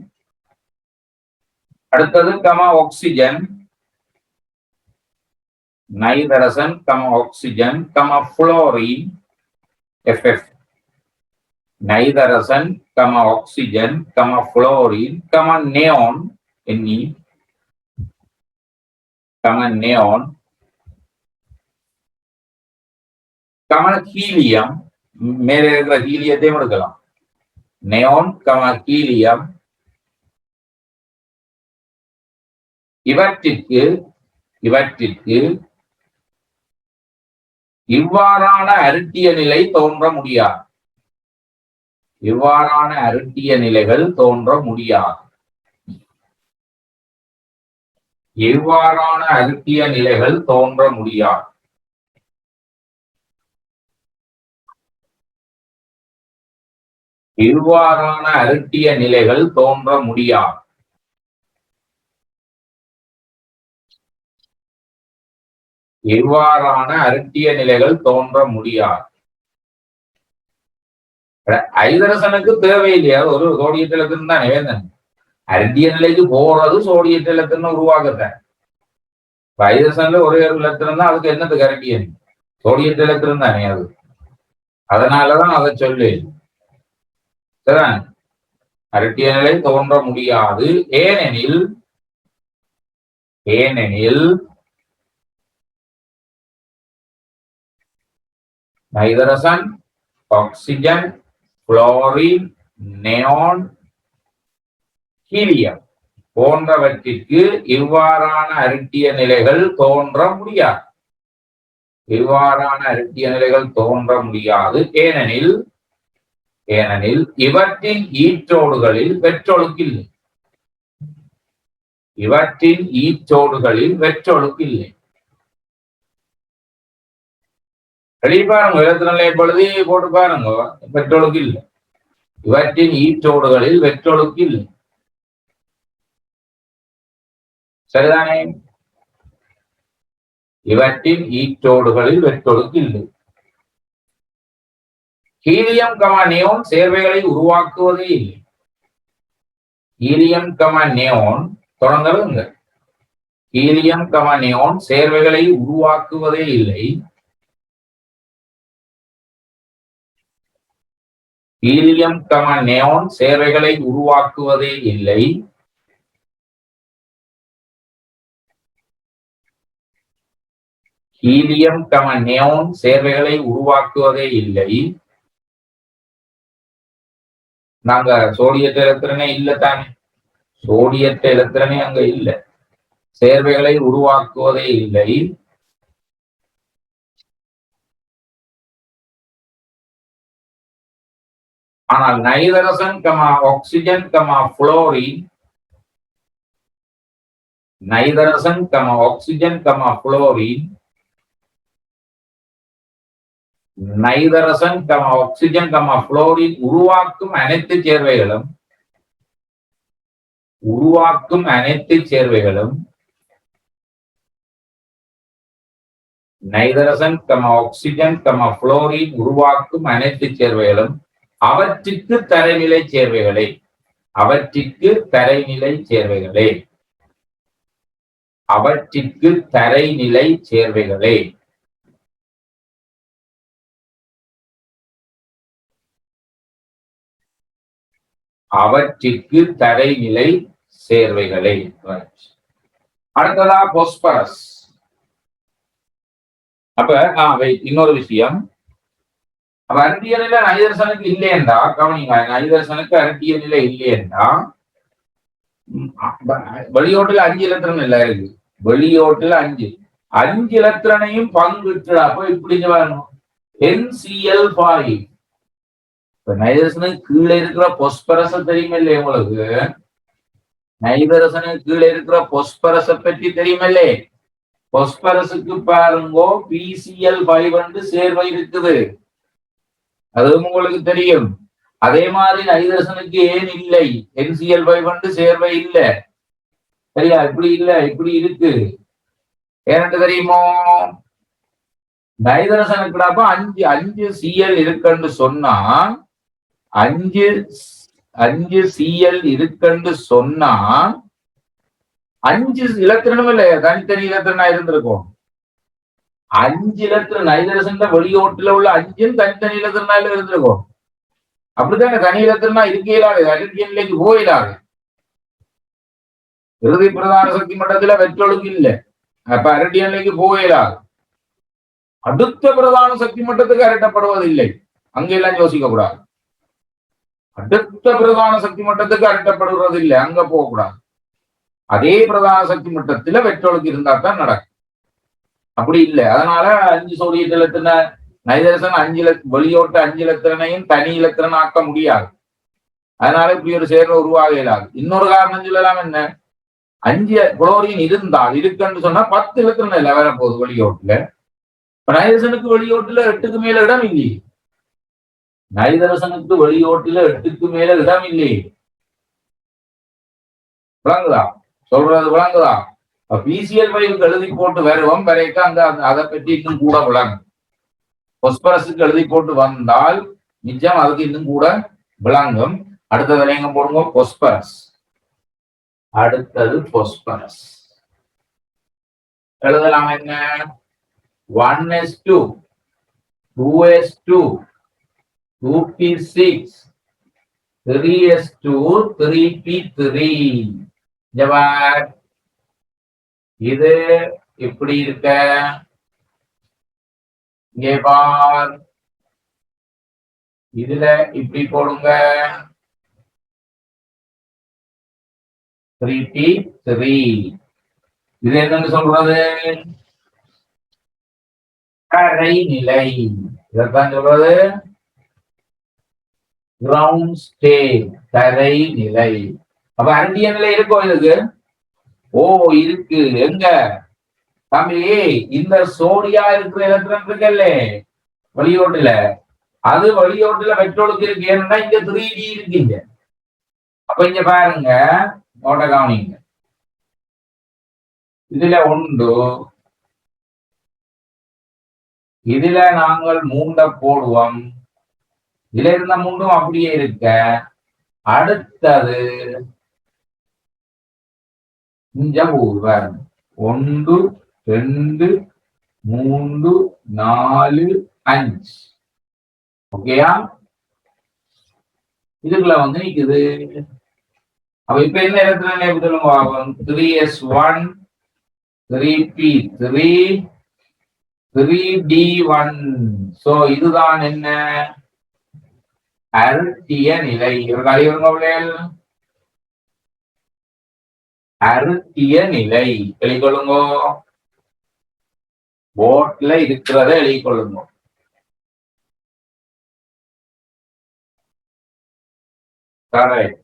அடுத்தது ஆக்சிஜன், நைதரசன் ஆக்சிஜன் புளோரின் FF. நைதரசன் oxygen fluorine neon NE neon helium. மேலே இருக்கிற ஹீலியத்தையும் எடுக்கலாம். Neon helium. இவற்றிற்கு இவ்வாறான அருட்டிய நிலை தோன்ற முடியாது. இவ்வாறான அருட்டிய நிலைகள் தோன்ற முடியாது. இவ்வாறான அருட்டிய நிலைகள் தோன்ற முடியாது. இவ்வாறான அருட்டிய நிலைகள் தோன்ற முடியாது. இவ்வாறான அருட்டிய நிலைகள் தோன்ற முடியாது. ஐதரசனுக்கு தேவையில்லையா? ஒரு சோடியத்திலத்தின் தான் வேந்தன். அருட்டிய நிலைக்கு போறது சோடியத்திலத்தின் உருவாக்கத்தான். ஐதரசன்ல ஒரே ஒரு இலத்திரம் தான். அதுக்கு என்னது கரண்டியன்? சோடியத்திலத்தின் தானே அது. அதனாலதான் அதை சொல்லு. சரிதான்? அருட்டிய நிலை தோன்ற முடியாது. ஏனெனில் நைதரசன், ஆக்சிஜன், புளோரின், நியோன், ஹீலியம் போன்றவற்றிற்கு இவ்வாறான அருட்டிய நிலைகள் தோன்ற முடியாது. இவ்வாறான அருட்டிய நிலைகள் தோன்ற முடியாது. ஏனெனில் இவற்றின் ஈற்றோடுகளில் வெற்றொழுக்கில்லை. இவற்றின் ஈற்றோடுகளில் வெற்றொழுக்கில்லை. வெளியே பாருங்க. 24 பொழுது போட்டு பாருங்க. வெற்றொழுக்கு இல்லை. இவற்றின் ஈற்றோடுகளில் வெற்றொழுக்கு இல்லை. சரிதானே? இவற்றின் ஈற்றோடுகளில் வெற்றொழுக்கு இல்லை. ஹீலியம் நியோன் சேர்வைகளை உருவாக்குவதே இல்லை. ஹீலியம் நியோன் தொடர்ந்து ஹீலியம் நியோன் சேர்வைகளை உருவாக்குவதே இல்லை. ஹீலியம் நியோன் சேர்வைகளை உருவாக்குவதே இல்லை. ஹீலியம் நியோன் சேர்வைகளை உருவாக்குவதே இல்லை. நாங்க சோடியத்தை இலத்திரனே இல்லை தானே, சோடியத்தை இலத்திரனே அங்க இல்லை, சேர்வைகளை உருவாக்குவதே இல்லை. ஆனால் நைதரசன் கமா ஆக்சிஜன் கமா புளோரின், நைதரசன் கமா ஆக்சிஜன் கமா புளோரின், நைதரசன் கமா ஆக்சிஜன் கமா புளோரின் உருவாக்கும் அனைத்து சேர்வைகளும், உருவாக்கும் அனைத்து சேர்வைகளும் நைதரசன் கமா ஆக்சிஜன் கமா புளோரின் உருவாக்கும் அனைத்து சேர்வைகளும் அவற்றுக்கு தரைநிலை சேர்வைகளே, அவற்றிற்கு தரைநிலை சேர்வைகளே, அவற்றிற்கு தரைநிலை சேர்வைகளே. அவற்றிற்கு தரைநிலை சேர்வைகளே. அடுத்ததா பொஸ்பரஸ். அப்ப இன்னொரு விஷயம், அப்ப அரட்டிய நிலை நைதரசனுக்கு இல்லையென்றா, கவனிங்க, நைதரசனுக்கு அரட்டிய நிலை இல்லையென்றா வெளியோட்டுல 5 இலத்திரன் இல்ல இருக்கு, வெளியோட்டுல 5 இலத்திரனையும் பங்கிட்டு அப்ப இப்படி வரணும் NCl5. இப்ப நைதரசனுக்கு கீழே இருக்கிற பொஸ்பரஸ தெரியுமா இல்லையே உங்களுக்கு, நைதரசனுக்கு கீழே இருக்கிற பொஸ்பரஸ பற்றி தெரியுமில்லே, பொஸ்பரஸுக்கு பாருங்கோ PCl5 சேர்வை இருக்குது, அதுவும் உங்களுக்கு தெரியும். அதே மாதிரி நைதரசனுக்கு ஏன் இல்லை NCl5 சேர்வை இல்லை, சரியா? இப்படி இல்ல, இப்படி இருக்கு. ஏன்னு தெரியுமோ, நைதரசனுக்கு 5 Cl இருக்குன்னு சொன்னா, 5 Cl இருக்குன்னு சொன்னா 5 இலத்திரனும் இல்ல, தனித்தனி இலத்திரனா இருந்திருக்கும். 5 இலத்திரன் நைதரசன் வெளியோட்டுல உள்ள 5 தனித்தனி இலத்திரனால இருந்திருக்கும். அப்படித்தானே, தனி இலத்திரனா இருக்கையிலாது, அரட்டிய நிலைக்கு போயிடாது. இறுதி பிரதான சக்தி மட்டத்துல வெற்றொழுக்கு இல்லை, அப்ப அரட்டிய நிலைக்கு போயிடாது. அடுத்த பிரதான சக்தி மட்டத்துக்கு அரட்டப்படுவதில்லை, அங்கெல்லாம் யோசிக்க கூடாது. அடுத்த பிரதான சக்தி மட்டத்துக்கு அரட்டப்படுவது இல்லை, அங்க போகக்கூடாது. அதே பிரதான சக்தி மட்டத்துல வெற்றொழுக்கு இருந்தா தான் நடக்கும். அப்படி இல்லை, அதனால 5 சோடியத்தை இலத்திரன நைதரசன் 5 வெளியோட்ட 5 இலத்திரனையும் தனி இலத்திரன் ஆக்க முடியாது. அதனால இப்படி ஒரு சேர்வை உருவாக இயலாது. இன்னொரு காரணம் சொல்லலாம், என்ன, 5 குளோரின் இருந்தால் இருக்குன்னு சொன்னா 10 இலத்திரன் இல்லை வரப்போகுது வெளியோட்டுல. இப்ப நைதரசனுக்கு வெளியோட்டுல 8க்கு மேல இடம் இல்லையே, நைதரசனுக்கு வெளியோட்டுல 8க்கு மேல இடம் இல்லையே. விளங்குதா சொல்றது, விளங்குதா? PCl5 எழுதி போட்டு வருவோம் வரைக்கும் அந்த அதை பற்றி இன்னும் கூட விளங்கும். பொஸ்பரஸுக்கு எழுதி போட்டு வந்தால் நிஜம் அதுக்கு இன்னும் கூட விளங்கும். அடுத்தது எங்க போடுங்க, பொஸ்பரஸ். அடுத்தது பொஸ்பரஸ் எழுதலாம். என்ன, 1s2 2s2 2p6 3s2 3p3. இது இப்படி இருக்க, இங்கே பார், இதுல இப்படி போடுங்க 3p3. இது என்னன்னு சொல்றது, கரைநிலை. இதைத்தான் சொல்றது கிரவுண்ட் ஸ்டேட், கரைநிலை. அப்ப அரட்டிய நிலை இருக்கோ இதுக்கு? ஓ இருக்கு. எங்க தம்பி, இந்த சோடியா இருக்கிற எலக்ட்ரான் இருக்குல்ல வெளியோட்டுல, அது வெளியோட்டுல வெற்றொழுக்கு இருக்கு. ஏன்னா இங்க 3D இருக்குங்க. அப்ப இங்க பாருங்க, நோட்ட கவனிங்க, இதுல 1, இதுல நாங்கள் 3 போடுவோம், இதுல இருந்த 3 அப்படியே இருக்க. அடுத்தது இங்க பாருங்க, 1 2 3 4 5. ஓகேயா? இதுக்குள்ள நிக்குது. அப்ப இப்ப என்ன electron 3s1 3p3 3d1. So இதுதான் என்ன, அருத்திய நிலை கழிவுங்கள். அருத்திய நிலை எழுதிக்கொள்ளுங்க. போட்ல இருக்கிறத எழுதிக்கொள்ளுங்க. கரெக்ட்.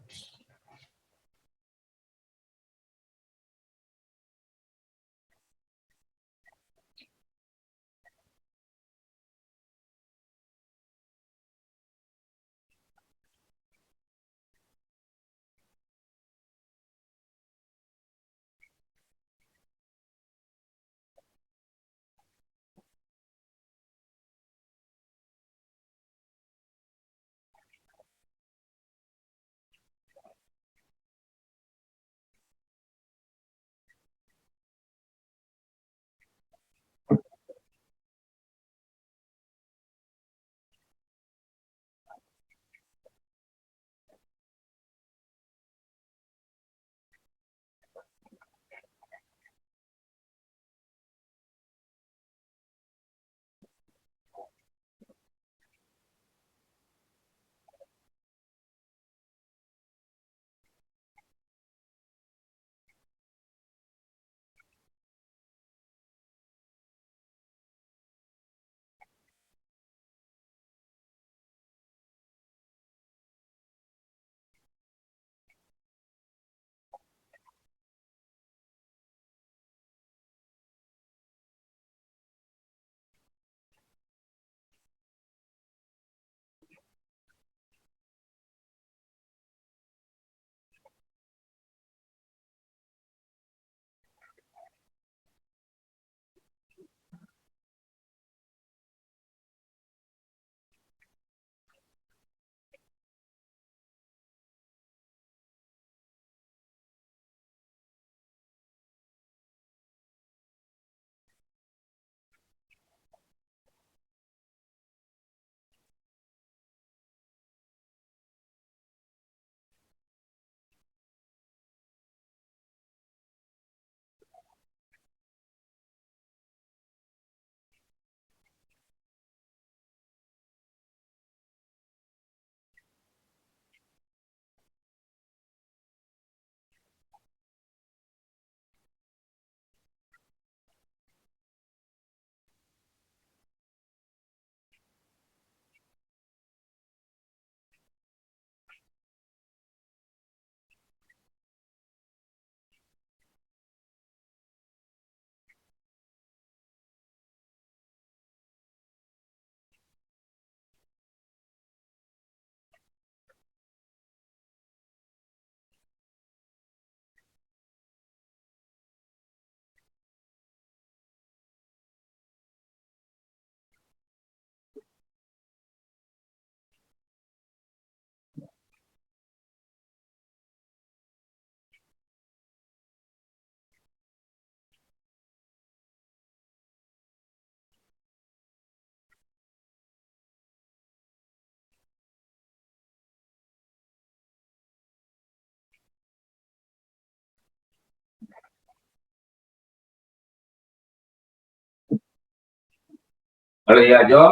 எழுதியாச்சோ?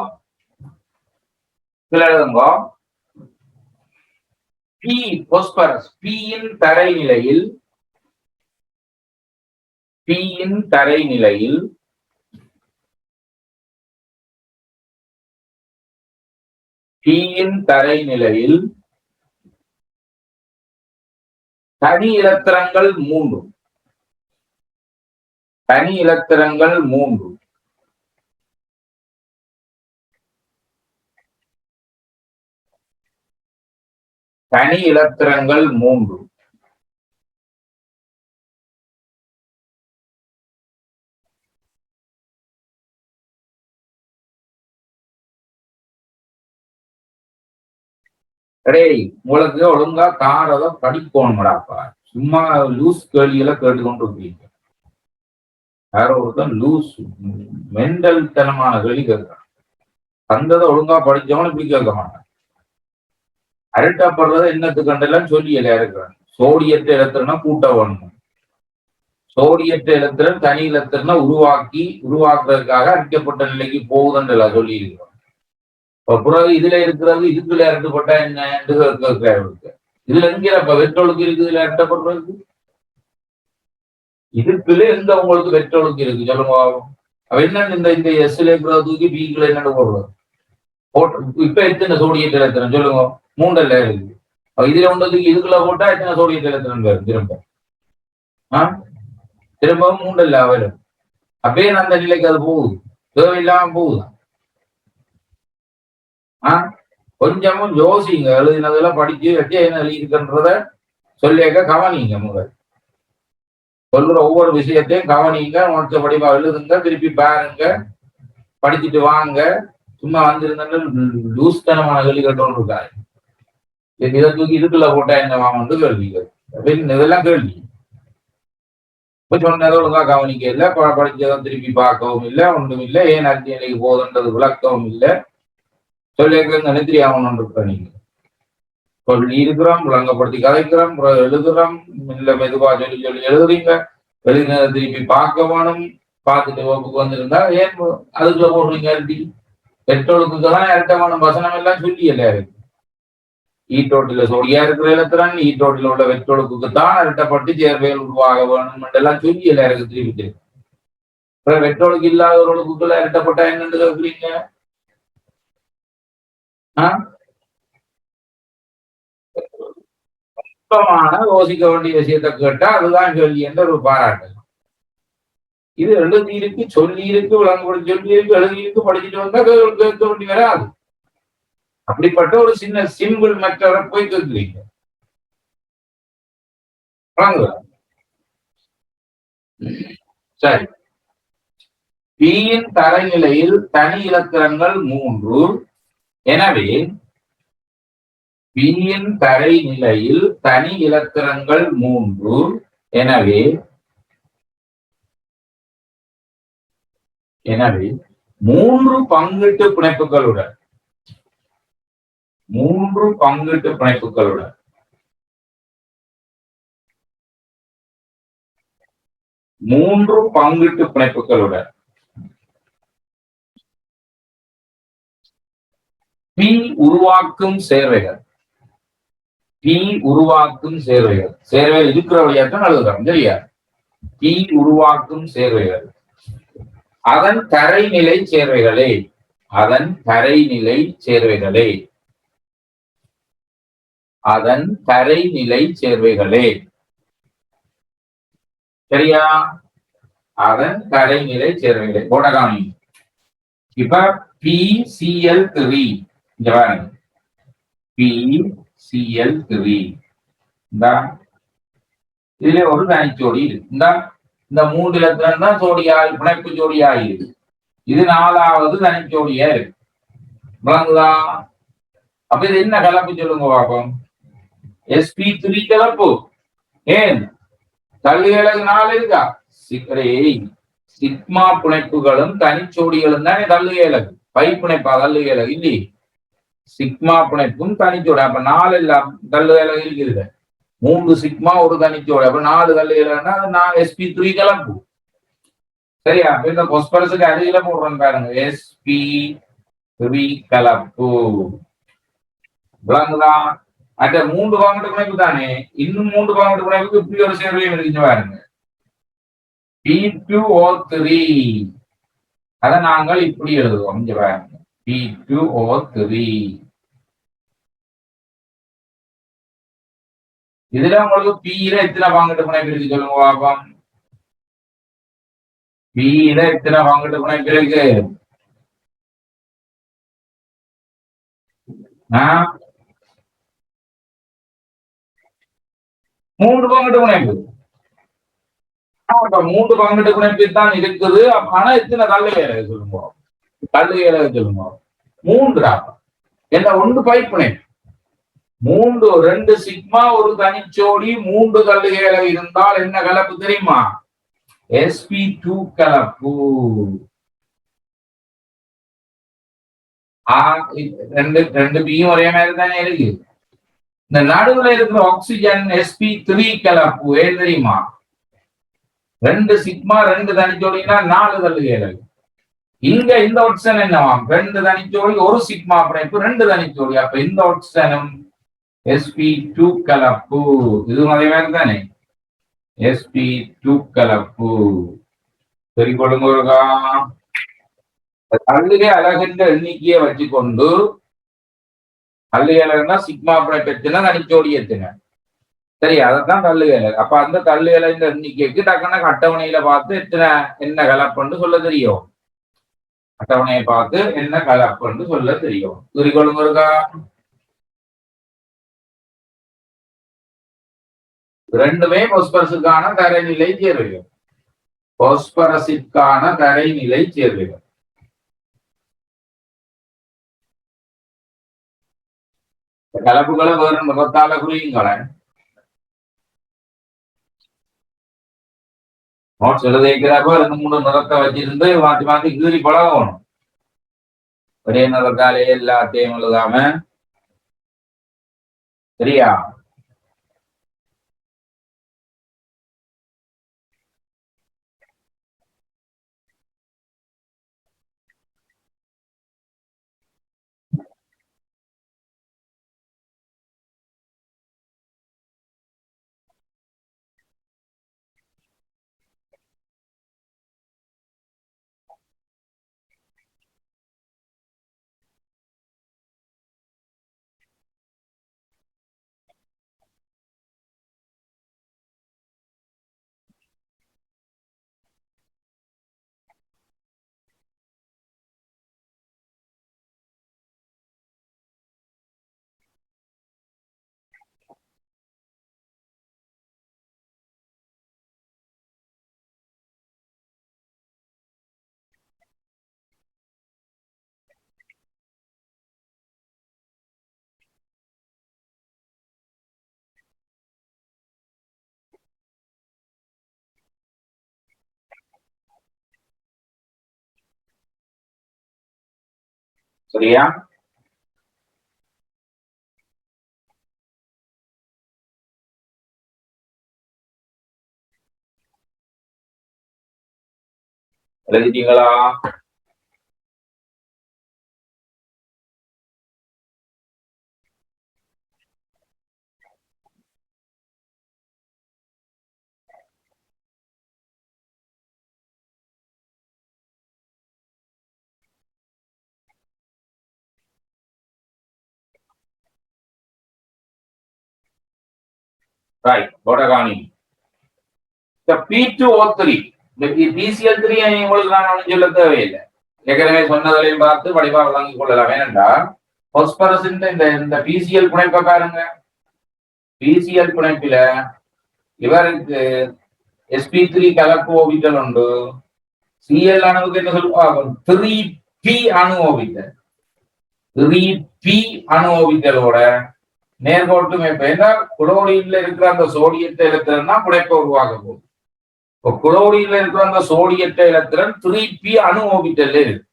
எழுதுங்க. பி போஸ்பரஸ் பியின் தரைநிலையில் பியின் தரைநிலையில் பியின் தரைநிலையில் தனி இலத்திரங்கள் 3 தனி இலத்திரங்கள் 3 தனி இலத்திரங்கள் 3 உங்களுக்கு ஒழுங்கா காரத படிக்கணும்டாப்பா. சும்மா லூஸ் கேள்விகளை கேட்டுக்கொண்டு இருக்கீங்க. யாரோ ஒருத்தன் லூஸ் மெண்டல் தனமான கேள்வி கேட்கிறான். வந்ததை ஒழுங்கா படிச்சவன இப்படி கேட்க மாட்டான். அரட்டப்படுறத என்னத்துக்கு கண்டெல்லாம் சொல்லி இருக்கிறான். சோடியற்ற இலத்திரனா கூட்ட வேணும். சோடியற்ற இலத்திரன் தனி இலத்திரனை உருவாக்குறதுக்காக அரிக்கப்பட்ட நிலைக்கு போகுதுன்னு சொல்லி இருக்கிறோம். பிறகு இதுல இருக்கிறது இதுக்குள்ள இரட்டப்பட்டா என்ன இதுல எங்க அப்ப வெற்றொழுக்கு இருக்கு, இதுல இரட்டப்படுறது இதுக்குள்ள எங்க உங்களுக்கு வெற்றொழுக்கு இருக்கு சொல்லுங்க. அவ என்னன்னு இந்த எஸ்ல இருக்கிறத தூக்கி பிக்குள்ள என்னன்னு போடுறது இப்ப எத்தனை சோடியத்தை இலத்திரம் சொல்லுங்க, 3 இருக்கு. இதுல ஒன்றதுக்கு இதுக்குள்ள போட்டா எத்தனை சோடியத்தை இலத்திரம் வரும் திரும்பவும் 3 வரும். அப்பயே அந்த நிலைக்கு அது போகுது, தேவையில்லாம போகுது. கொஞ்சமும் யோசிங்க, எழுதினதெல்லாம் படிச்சு வச்சு என்ன எழுதியிருக்கின்றத சொல்லியாக்க கவனிங்க. முதல் சொல்ற ஒவ்வொரு விஷயத்தையும் கவனிங்க, உணர்ச்ச படிவா எழுதுங்க, திருப்பி பாருங்க, படிச்சுட்டு வாங்க. சும்மா வந்திருந்தா லூஸ்தனமான கேள்வி கேட்டோன்னு இருக்காரு. இதை தூக்கி இதுக்குள்ள போட்டா என்ன வாங்க கேள்விகள், இதெல்லாம் கேள்வி சொன்னதை ஒழுங்கா கவனிக்க இல்லை, படிச்சதும் திருப்பி பார்க்கவும் இல்லை, ஒன்றும் இல்லை. ஏன் அஞ்சு நிலைக்கு போகுதுன்றது விளக்கவும் இல்லை. சொல்லியிருக்க நெத்திரி ஆகணும்னு இருக்க நீங்க சொல்லி இருக்கிறோம், விளங்கப்படுத்தி கதைக்கிறோம், எழுதுறோம், இல்லை மெதுவா சொல்லி சொல்லி எழுதுறீங்க. எழுதினதை திருப்பி பார்க்க வேணும், பார்த்துட்டு வகுப்புக்கு வந்திருந்தா ஏன் அதுக்குள்ள போடுறீங்க? பெட்ரோலுக்குதான் இரட்டமான வசனம் எல்லாம் சொல்லி இல்லை இருக்கு. ஈட்டோட்டில சோடியா இருக்கிற இலத்திரன் ஈட்டோட்டில உள்ள வெற்றொழுக்கு தான் இரட்டப்பட்டு சேர்வைகள் உருவாக வேணும் எல்லாம் சொல்லி இல்லை இருக்கு. திருப்பி வெற்றொழுக்கு இல்லாத ஒரு ஒழுக்குள்ள இரட்டப்பட்டா என்னன்னு கேட்குறீங்க? யோசிக்க வேண்டிய விஷயத்தை கேட்டா அதுதான் சொல்லி என்ற ஒரு பாராட்டு. இது எழுதி இருக்கு, சொல்லி இருக்கு, விளங்கப்படி சொல்லி இருக்கு, எழுதி இருக்கு, படிச்சுட்டு வந்தா கேட்க வேண்டி வராது. அப்படிப்பட்ட ஒரு சின்ன சிம்பிள் மெத்தட போய் கேட்குறீங்க. சரி, பியின் தரைநிலையில் தனி இலத்திரங்கள் 3. எனவே பியின் தரைநிலையில் தனி இலத்திரங்கள் 3. எனவே 3 பங்கீட்டு பிணைப்புகளுடன் 3 பங்கீட்டு பிணைப்புகளுடன் பி உருவாக்கும் சேர்வைகள் சேர்வைகள் இருக்கிற வழியாத்தான் எழுதுறோம். சரியா? பி உருவாக்கும் சேர்வைகள் அதன் தரைநிலை சேர்வைகளே சரியா? அதன் தரைநிலை சேர்வைகளே போடகாமி. இப்ப PCl3 PCl3 இதுல ஒரு தனிச்சோடி இருக்கு. இந்த 3 இலத்திரம் தான் ஜோடியா பிணைப்பு ஜோடியா இருக்கு. இது 4வது தனிச்சோடியா இருக்கு. விளங்குதா? அப்ப இது என்ன கலப்பு சொல்லுங்க பாப்போம். sp3 கலப்பு. ஏன் தள்ளுகளுக்கு 4 இருக்கா? சிக்மா பிணைப்புகளும் தனிச்சோடிகளும் தானே தள்ளுகளுக்கு. பை பிணைப்பா தள்ளுகளுக்கு இல்லையே. சிக்மா பிணைப்பும் தனிச்சோடி. அப்ப 4 எல்லாம் தள்ளுகளுக்கு இருக்குது. 3 சிக்மா ஒரு தனிச்சோடி. அப்ப 4 தள்ளுகளுன்னா நான் sp3 கலப்பு. சரியா? இந்த கொஸ்பரஸுக்கு அருகில போடுறேன் பாருங்க, sp3 கலப்பு. விளங்குதா? அந்த 3 பங்கீட்டு பிணைப்பு தானே. இன்னும் 3 பங்கீட்டு பிணைப்புக்கு இப்படி ஒரு சேர்வையும் இருக்குன்னு பாருங்க, P2O3. அதை நாங்கள் இப்படி எழுதுவோம். இங்க பாருங்க, P2O3. இதுல உங்களுக்கு P-ல எத்தனை பங்கீட்டு பிணைப்பு இருக்கு சொல்லுங்க பாப்போம். P-ல எத்தனை பங்கீட்டு பிணைப்பு இருக்கு? 3 பங்கீட்டு பிணைப்பு. 3 பங்கீட்டு பிணைப்பு தான் இருக்குது. ஆனா எத்தனை தள்ளுகையில சொல்லுங்க, தள்ளுகையில சொல்லுங்க. 3 என்ன? 1 பை பிணைப்பு. 2 சிக்மா ஒரு தனிச்சோடி 3 தள்ளுகையில இருந்தால் என்ன கலப்பு தெரியுமா? sp2 கலப்பு. ரெண்டு பியும் ஒரே மாதிரி தானே இருக்கு. இந்த நடுவுல இருக்கிற ஆக்சிஜன் sp3 கலப்பு. ஏன் தெரியுமா? 2 சிக்மா 2 தனிச்சோடினா 4 தள்ளுகையில. இங்க இந்த ஆப்ஷன் என்னவாம்? 2 தனிச்சோடி ஒரு சிக்மா பிணைப்பு 2 தனிச்சோடி. அப்ப இந்த ஆப்ஷனும் sp2 கலப்பு. இது அதே மாதிரி தானே, sp2 கலப்பு. சரி கொடுங்க. தள்ளுகை அலகுன்ற எண்ணிக்கையை வச்சுக்கொண்டு தள்ளுகைனா சிக்மா பிணைப்பு எத்தனை, தனிச்சோடி எத்தனை, சரி அதைத்தான் தள்ளுகை. அப்ப அந்த தள்ளுகை இந்த எண்ணிக்கைக்கு டக்குனு அட்டவணையில பார்த்து எத்தனை என்ன கலப்புன்னு சொல்ல தெரியும். அட்டவணையை பார்த்து என்ன கலப்புன்னு சொல்ல தெரியும். குறிக்கொள்ளுங்க. ரெண்டுமே பாஸ்பரஸுக்கான தரைநிலை சேர்வுகள். பாஸ்பரஸிற்கான தரைநிலை சேர்வுகள். கலப்புகளை வேறு முகத்தால குறியுங்களேன். நோட்ஸ் எழுதிக்கிறப்ப 2-3 நிறத்தை வச்சிருந்து மாற்றி மாற்றி கீறி பழகணும். ஒரே நிறத்தாலே எல்லாத்தையும் எழுதாம. சரியா? சரியா? எழுதிட்டீங்களா? ரைட். போட்டகாணி. இந்த P2O3 இந்த PCl3 உங்களுக்கு நான் ஒன்றும் சொல்ல தேவையில்லை. ஏற்கனவே சொன்னதையும் பார்த்து படிப்பா வழங்கிக் கொள்ளலாம். ஏனென்றால் பாஸ்பரஸ் இந்த PCl பிணைப்பை பாருங்க. PCl பிணைப்பில இவருக்கு sp3 கலப்பு ஓபிட்டல் உண்டு. Cl அணுவுக்கு என்ன சொல்லுவாங்க? 3p அணு ஓபிட்டல். 3p அணு ஓபிட்டலோட நேர்கோட்டு மேற்ப. ஏன்னா குளோரின்ல இருக்கிற அந்த சோடியத்தை இலத்திரன்னா பிணைப்பை உருவாக்க போகுது. இப்போ குளோரின்ல இருக்கிற அந்த சோடியத்தை இலத்திரன் 3p அணு ஓபிட்டல் இருக்கு.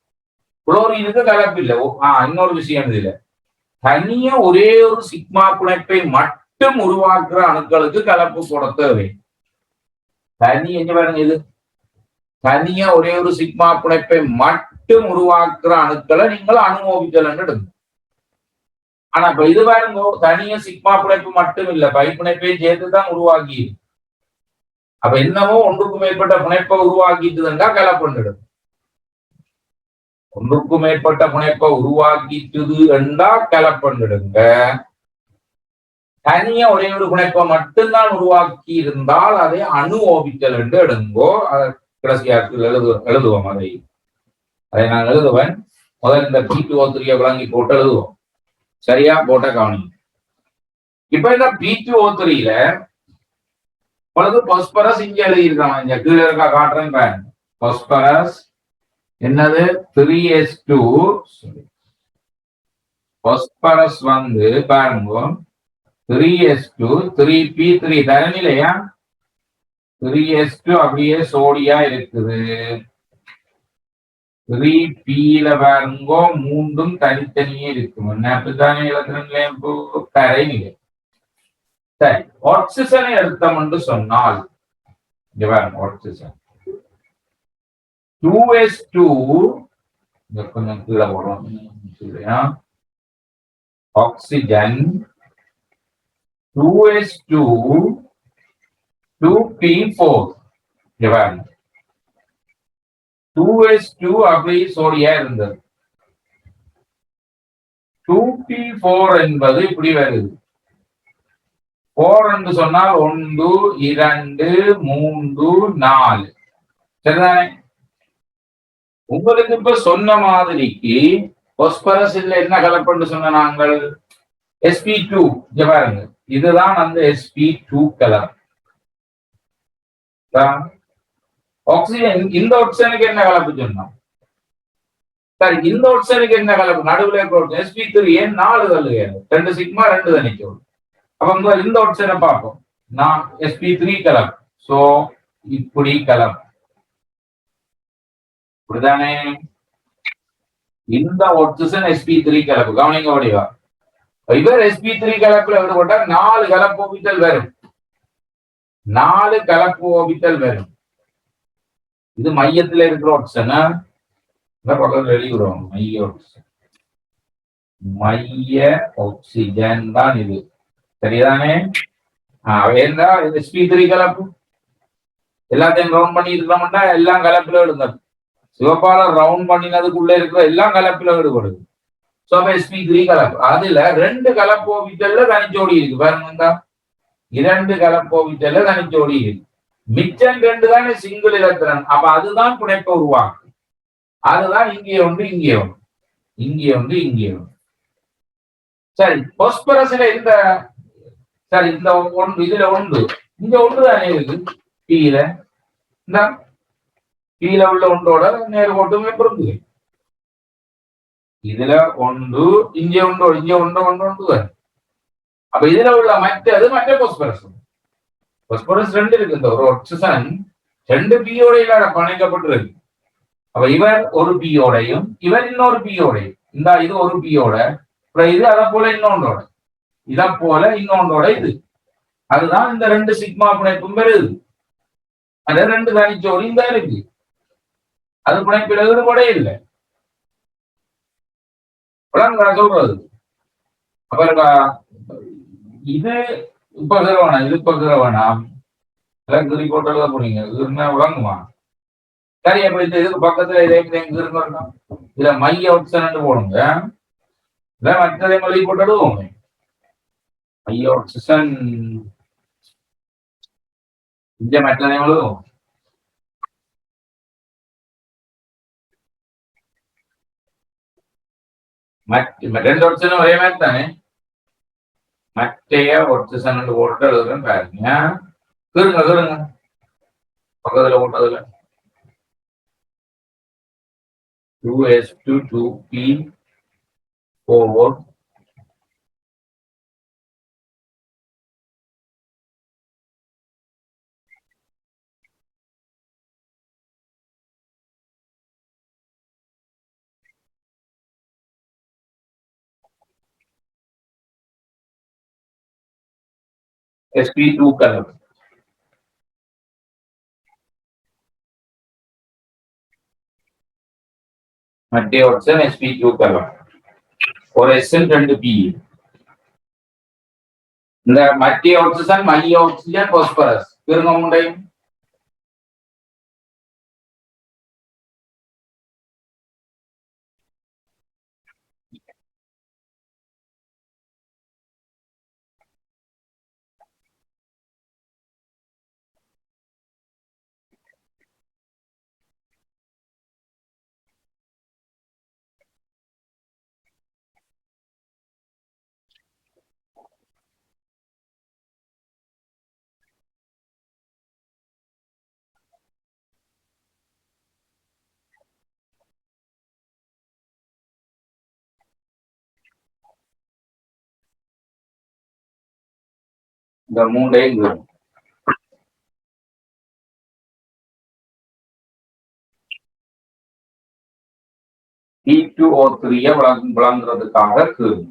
குளோரினுக்கு கலப்பு இல்லை. இன்னொரு விஷயம் இதுல தனியா ஒரே ஒரு சிக்மா பிணைப்பை மட்டும் உருவாக்குற அணுக்களுக்கு கலப்பு போட தேவை. தனி என்ன பாருங்க, இது தனியா ஒரே ஒரு சிக்மா பிணைப்பை மட்டும் உருவாக்குற அணுக்களை நீங்கள் அணு ஓபிட்டல் எடுங்க. ஆனா இப்ப இது பாருங்க, தனியா சிக்மா பிணைப்பு மட்டும் இல்ல, பை பிணைப்பையும் சேர்த்துதான் உருவாக்கி. அப்ப என்னமோ ஒன்றுக்கும் மேற்பட்ட பிணைப்பை உருவாக்கிட்டுதுன்னா கலப்பண்ணிடும். ஒன்றுக்கும் மேற்பட்ட பிணைப்பை உருவாக்கிட்டுது என்றா கலப்பண்ணிடுங்க. தனியா ஒரே ஒரு பிணைப்பை மட்டும்தான் உருவாக்கி இருந்தால் அதை அணு ஓபிட்டல் என்று எடுங்கோ. கடைசியாற்றில் எழுதுவோம். அதை நான் எழுதுவேன். முதல் இந்த P2O3 விளங்கி போட்டு எழுதுவோம். சரியா? போட்ட கவனி. இப்ப இந்த P2O3ல பொழுது பாஸ்பரஸ் இங்க எழுதியிருக்காங்க. இங்க கீழே இருக்கா காட்டுறேன். பாஸ்பரஸ் என்னது? 3s2. பாஸ்பரஸ் பாருங்க 3s2 3p3 தரநிலையா? 3s2 அப்படியே சோடியா இருக்குது. 3pல பாருங்க மூன்றும் தனித்தனியே இருக்கும். அப்படித்தானே இலத்திரன் தரைநிலை. சரி, ஆக்சிஜனை எடுத்தோம் என்று சொன்னால் இங்க பாருங்க, ஆக்சிஜன் 2s2 இங்க கொஞ்சம் கீழே போடுறோம் இல்லையா? ஆக்சிஜன் 2s2 2p4 இங்க பாருங்க 2s2 அப்படி சோடியா இருந்தது 2p4 என்பது இப்படி வருது 4 என்று சொன்னால் 1 2 3 4 சரிதானே? உங்களுக்கு இப்ப சொன்ன மாதிரிக்கு பாஸ்பரஸ் என்ன கலப்புன்னு சொன்ன நாங்கள் sp2 இங்க பாருங்க இதுதான் அந்த sp2 கலர். ஆக்சிஜன் இந்த ஆக்சிஜனுக்கு என்ன கலப்பு சொன்னோம்? சரி இந்த ஆக்சிஜனுக்கு என்ன கலப்பு? நடுவில் sp3 ஏன் 4 தள்ளுக 2 சிக்மா 2 தனிக்கும். அப்ப இந்த ஆக்சிஜனை பார்ப்போம். நான் sp3 கலப்பு. சோ இப்படி கலப்பு இப்படிதானே? இந்த ஆக்சிஜன் sp3 கலப்பு கவனிங்க வடிவா. இவர் sp3 கலப்புல விடுபட்டா 4 கலப்பு ஓபிட்டல் வரும். 4 கலப்பு ஓபிட்டல் வரும். இது மையத்தில் இருக்கிற ஆக்சிஜன் பக்கத்தில் வெளியிடுவோம். மைய ஆக்சிஜன் தான் இது சரிதானே? ஏன்னா இது sp3 கலப்பு எல்லாத்தையும் ரவுண்ட் பண்ணி இருக்கோம்னா எல்லாம் கலப்பில விடுங்க. சிவப்பால ரவுண்ட் பண்ணினதுக்குள்ள இருக்கிற எல்லாம் கலப்பில விடுபடுது. sp3 கலப்பு அதுல 2 கலப்பு ஓபிட்டல்ல தனிச்சோடி இருக்கு பாருங்க. 2 கலப்பு ஓபிட்டல்ல தனிச்சோடி இருக்கு. மிச்சம் 2 தானே சிங்கிள் எலக்ட்ரான். அப்ப அதுதான் பிணைப்பை உருவாக்கும். அதுதான் இங்கே ஒன்று இங்கே ஒன்று இங்கே ஒன்று இங்கே ஒன்று. சரி பாஸ்பரஸ்ல இந்த சரி இந்த ஒன்று இதுல ஒன்று இங்க ஒன்று தானே இருக்கு கீழ இந்த கீழே உள்ள ஒன்றோட நேர் கோட்டுமே பொருந்துது. இதுல ஒன்று இங்க ஒன்று இங்க ஒன்று ஒன்று ஒன்று. அப்ப இதுல உள்ள மற்றது மற்ற பாஸ்பரஸ். பாஸ்பரஸ் 2 இருக்கு. இந்த ஒரு ஆக்சிஜன் 2 பியோட பிணைக்கப்பட்டிருக்கு. அப்ப இவர் ஒரு பியோடையும் இவர் இன்னொரு பியோடையும் இந்த இது ஒரு பியோட இது அதை போல இன்னொன்றோட இதை போல இன்னொன்றோட இது அதுதான் இந்த 2 சிக்மா பிணைப்பும் பெறுது. அந்த 2 தனிச்சோடி இந்த இருக்கு. அது பிணைப்பில் ஈடுபட இல்லை. சொல்றது அப்ப இது இப்ப வேணாம் இது இப்ப வேணாம் கிரி போட்டு போனீங்க விளங்குமா? சரி அப்ப இந்த இதுக்கு பக்கத்துல இதே இருக்கணும். இதுல மைய ஆக்சிஜன் போடுங்க. இல்ல மற்றதை மொழி போட்டுடுவோம். மைய ஆக்சிஜன் இந்த மற்றதை மொழிவும் ரெண்டு ஆக்சிஜன் ஒரே மாதிரி தானே. மற்றைய ஆக்சிஜன் போட்டு எழுதுறேன் பாருங்க. கேளுங்க பக்கத்துல போட்டதுல 2s2 2p4 sp2 கலப்பு. மத்திய ஆக்சிஜன் sp2 கலப்பு. ஒரு SN 2p. இந்த மத்திய ஆக்சிஜன் மைய ஆக்சிஜன் பாஸ்பரஸ் திரும்ப முடியும். இந்த மூன்றையும் P2O3 விளங்குறதுக்காக கீழ்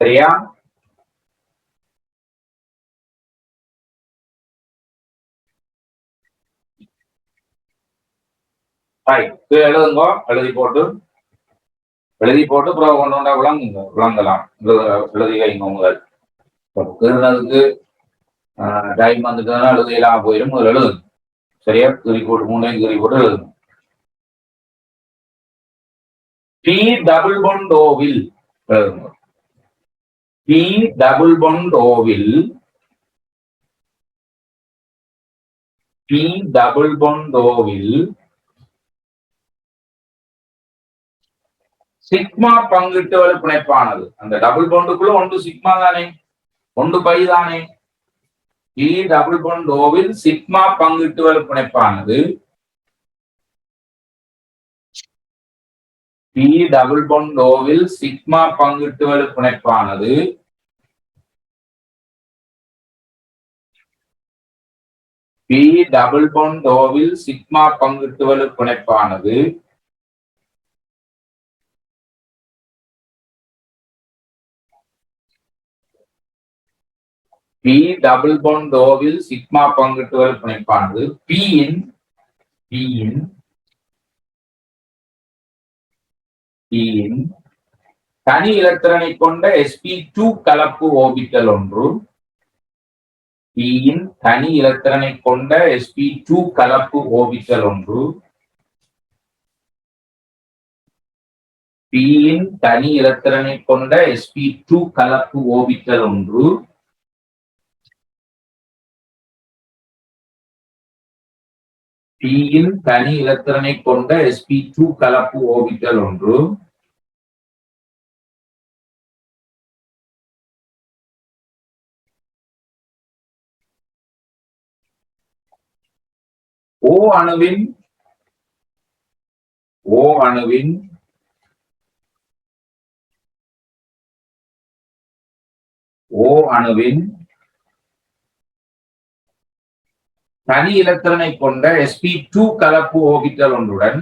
சரியா? எழுதுங்க, எழுதி போட்டு அப்புறம் கொண்டு வந்தா விளங்கலாம். எழுதி வைங்க முதல். கீறினதுக்கு டைம் வந்துட்டுனா எழுதியெல்லாம் போயிடும். முதல் எழுது. சரியா? கீறி போட்டு 3 கீறி போட்டு எழுதுங்க. பி டபுள் பாண்ட் ஓவில் எழுதுங்க. பி டபுள் பாண்ட் ஓவில் பி டபுள் பாண்ட் ஓவில் சிக்மா பங்கிட்டுவல் பிணைப்பானது. அந்த டபுள் பாண்டுக்குள்ள ஒன்று சிக்மா தானே, ஒன்று பை தானே. பி டபுள் பாண்ட் ஓவில் சிக்மா பங்கிட்டுவல் பிணைப்பானது பி டபுள் பாண்ட் ஓவில் சிக்மா பங்கிட்டுவல் பிணைப்பானது பி டபுள் பாண்ட் ஓவில் சிக்மா பங்கிட்டுவல் பிணைப்பானது பி டபுள் பாண்ட் ஓவில் சிக்மா பங்கிட்டுவல் பிணைப்பானது பியின் தனி இலத்திரனை கொண்ட sp2 கலப்பு ஓபிட்டல் ஒன்று. பியின் தனி இலத்திரனை கொண்ட sp2 கலப்பு ஓபிட்டல் ஒன்று. பியின் தனி இலத்திரனை கொண்ட sp2 கலப்பு ஓபிட்டல் ஒன்று. பியின் தனி இலத்திரனை கொண்ட sp2 கலப்பு ஓபிட்டல் ஒன்று. ஓ அணுவின் தனி இலத்திரனை கொண்ட sp2 கலப்பு ஓபிட்டல் ஒன்றுடன்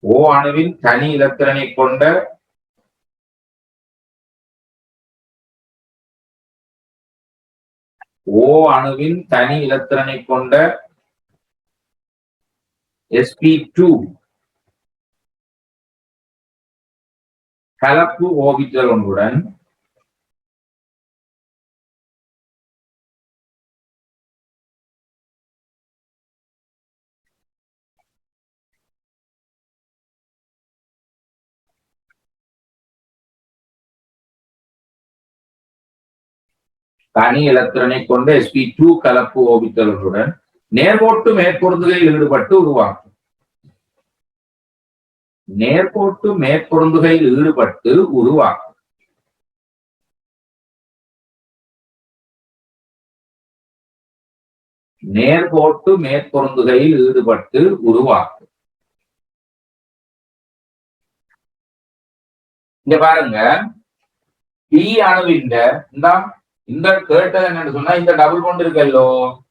ஓ அணுவின் தனி இலத்திரனை கொண்ட sp2 கலப்பு ஓபிட்டல் ஒன்றுடன் தனி இலத்திரனை கொண்ட sp2 கலப்பு ஓபிட்டல் ஒன்றுடன் நேர்கோட்டு மேற்பொருந்துகையில் ஈடுபட்டு உருவாக்கும். நேர்கோட்டு மேற்பொருந்துகையில் ஈடுபட்டு உருவாக்கும். நேர்கோட்டு மேற்பொருந்துகையில் ஈடுபட்டு உருவாக்கும். இங்க பாருங்க, பி அணுவின் இந்த கேட்டது என்னன்னு சொன்னா, இந்த டபுள் பாண்ட் இருக்கல்லோ,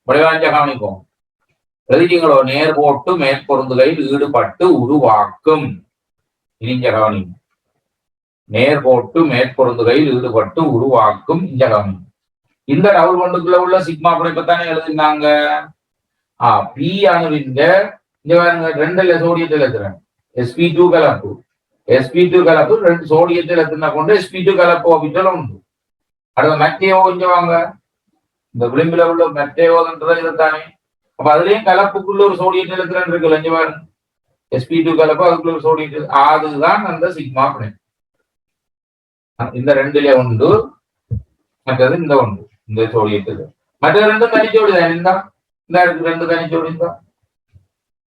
விளைவாஞ்ச கவனிக்கும். எழுதிங்களோ, நேர்கோட்டு மேற்பொருந்துகையில் ஈடுபட்டு உருவாக்கும். இங்க கவனிக்கும். நேர்கோட்டு மேற்பொருந்துகையில் ஈடுபட்டு உருவாக்கும். இங்க கவனிக்கும். இந்த டபுள் பாண்டுக்குள்ள உள்ள சிக்மா பிணைப்பத்தானே எழுதினாங்க. பி அணுவின் இங்க பாருங்க, 2 சோடியத்தில் எத்துறேன் sp2 கலப்பு. sp2 கலப்பு 2 சோடியத்தில் எத்தினா கொண்டு sp2 கலப்பு ஓபிட்டல் உண்டு. அடுத்த மெட்டேவோ இங்க வாங்க, இந்த விளிம்பில உள்ள மெட்டேவோன்றது இதுதானே. அப்ப அதுலயும் கலப்புக்குள்ள ஒரு சோடியத்தில் எத்திரன் இருக்குல்ல, இங்க பாருங்க sp2 கலப்பு, அதுக்குள்ள ஒரு சோடியத்தில், அதுதான் அந்த சிக்மா பிணைப்பு. இந்த 2ல உண்டு, மற்றது இந்த ஒன்று, இந்த சோடியத்தில். மற்ற 2 தனிச்சோடி தான். இந்த 2 தனிச்சோடி தான்.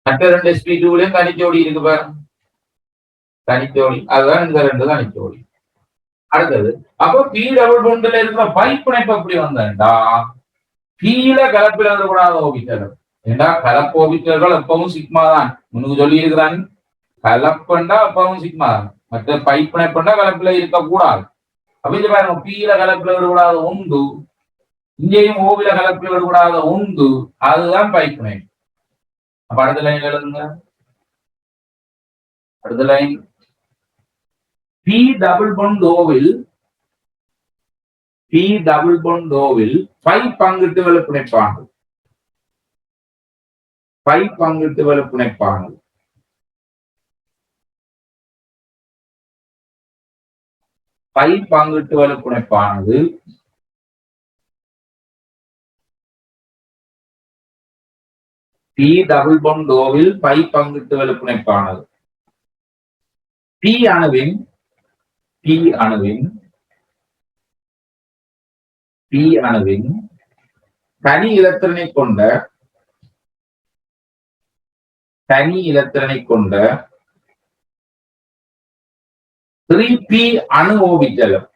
மற்ற 2 sp2லயும் தனிச்சோடி இருக்கு பாருங்க, தனிச்சோடி. அதுதான் இந்த 2 தனிச்சோடி. அடுத்தது, அப்போ பி டபுள் பாண்ட்ல இருக்கிற பை பிணைப்பு எப்படி வந்தா, கீழ கலப்பில் இருக்கக்கூடாத ஓபிட்டல். ஏண்டா கலப்பு ஓபிட்டல்கள் எப்பவும் சிக்மா தான். முன்னுக்கு சொல்லி இருக்கிறான், கலப்புண்டா எப்பவும் சிக்மா தான். மற்ற பை பிணைப்புண்டா கலப்பில இருக்கக்கூடாது. அப்படி பாருங்க, பீல கலப்பில் விடக்கூடாத உண்டு, இங்கேயும் ஓவில கலப்பில் விடக்கூடாத உண்டு. அதுதான் பை பிணைப்பு. அப்ப அடுத்த லைன் எழுதுங்க. அடுத்த line, P double bond ஓவில் P double bond ஓவில் 5 பங்கிட்டு வலுப்பிணைப்பானது 5 பங்கிட்டு வலுப்பிணைப்பானது 5 பங்கிட்டு வலுப்பிணைப்பானது P double bond ஓவில் 5 பங்கிட்டு வலுப்பிணைப்பானது P அணுவின் தனி இலத்திரனை கொண்ட 3p அணு ஓபிட்டலம்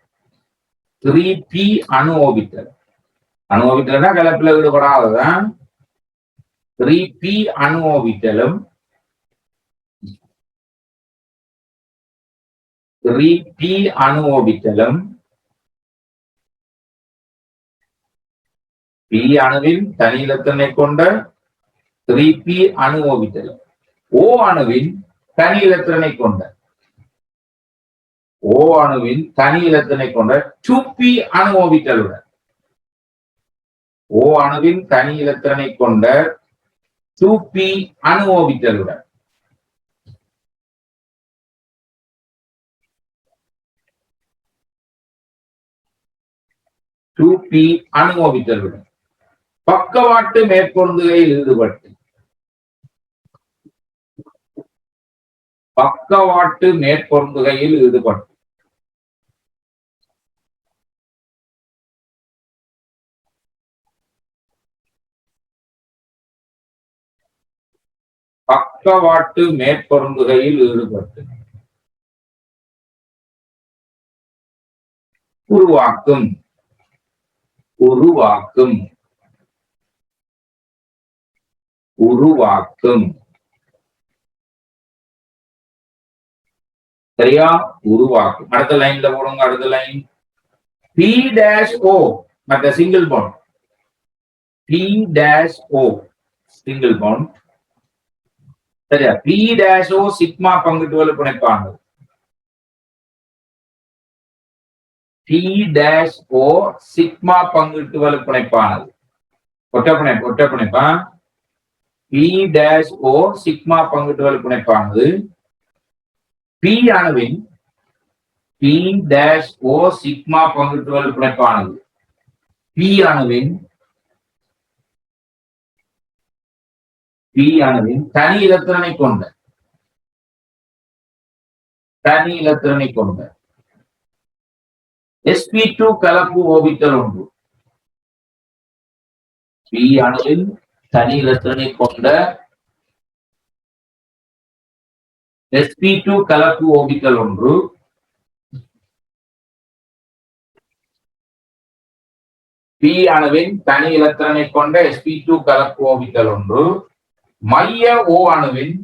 3p அணு ஓபிட்டல்னா கலப்பில் ஈடுபடாததான் 3p அணு ஓபிட்டலும் 3p அணு ஓபிட்டலும் P அணுவின் தனி இலத்திரனை கொண்ட 3p அணு ஓபிட்டலும் O அணுவின் தனி இலத்திரனை கொண்ட 2p அணு ஓபிட்டலுடன் O அணுவின் தனி இலத்திரனை கொண்ட 2p அணு ஓபிட்டலுடன் பக்கவாட்டு மேற்பொருந்துகையில் ஈடுபட்டு பக்கவாட்டு மேற்பொருந்துகையில் ஈடுபட்டு உருவாக்கும் சரியா உருவாக்கும் அடுத்த லைன்ல போடுங்க அடுத்த லைன் P-O மற்ற single bond P-O single bond சரியா P-O சிக்மா பங்கிட்டு வலுப்பிணைப்பானது P-O சிக்மா பங்கிட்டு வலுப்பிணைப்பானது ஒற்றைப்பிணைப்பா P-O சிக்மா பங்கிட்டு வலுப்பிணைப்பானது P அணுவின் P-O சிக்மா பங்கிட்டு வலுப்பிணைப்பானது P அணுவின் தனி இலத்திரனை கொண்ட sp2 கலப்பு ஓபிட்டல் ஒன்று P அணுவின் தனி இலத்திரனை கொண்ட sp2 கலப்பு ஓபிட்டல் ஒன்று P அணுவின் தனி இலத்திரனை கொண்ட sp2 கலப்பு ஓபிட்டல் ஒன்று மைய O அணுவின்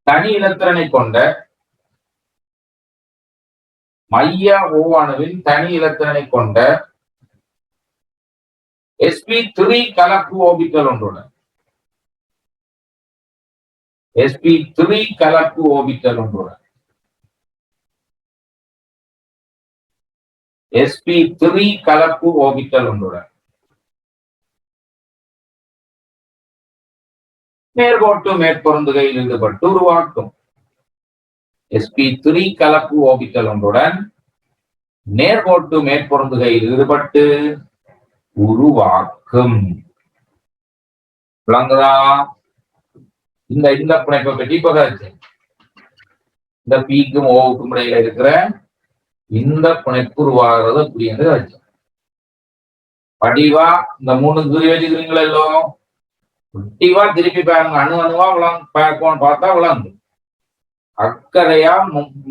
தனி இலத்திரனை கொண்ட sp3 கலப்பு ஓபிட்டல் ஒன்றுடன் sp3 கலப்பு ஓபிட்டல் ஒன்றுடன் நேர்கோட்டு மேற்பொருந்துகையில் ஈடுபட்டு உருவாக்கும் sp3 கலப்பு ஓபிட்டல் ஒன்றுடன் நேர்கோட்டு மேற்பொருந்துகையில் ஈடுபட்டு உருவாக்கும் விளங்குதா இந்த பிணைப்பை பற்றி பகாச்சு இந்த P-க்கும் O-க்கும் இடையில இருக்கிற இந்த பிணைப்பு உருவாகிறது அப்படின்னு வச்சு படிவா இந்த 3 குறி வச்சுக்கிறீங்களோ வட்டிவா திருப்பி பாருங்க அணுவா பார்த்தா விளங்கு அக்கறையா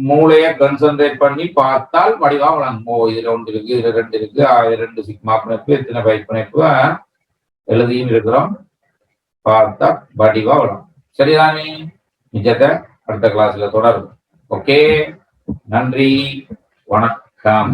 மூளைய கன்சன்ட்ரேட் பண்ணி பார்த்தால் வடிவா விளங்கும் இதுல 1 இருக்கு இதுல 2 இருக்கு 2 சிக்மா பிணைப்பு இத்தனை பை பிணைப்பு எழுதியும் இருக்கிறோம் பார்த்தா வடிவா விளங்கும் சரிதானே நிஜத்தை அடுத்த கிளாஸ்ல தொடரும் ஓகே நன்றி வணக்கம்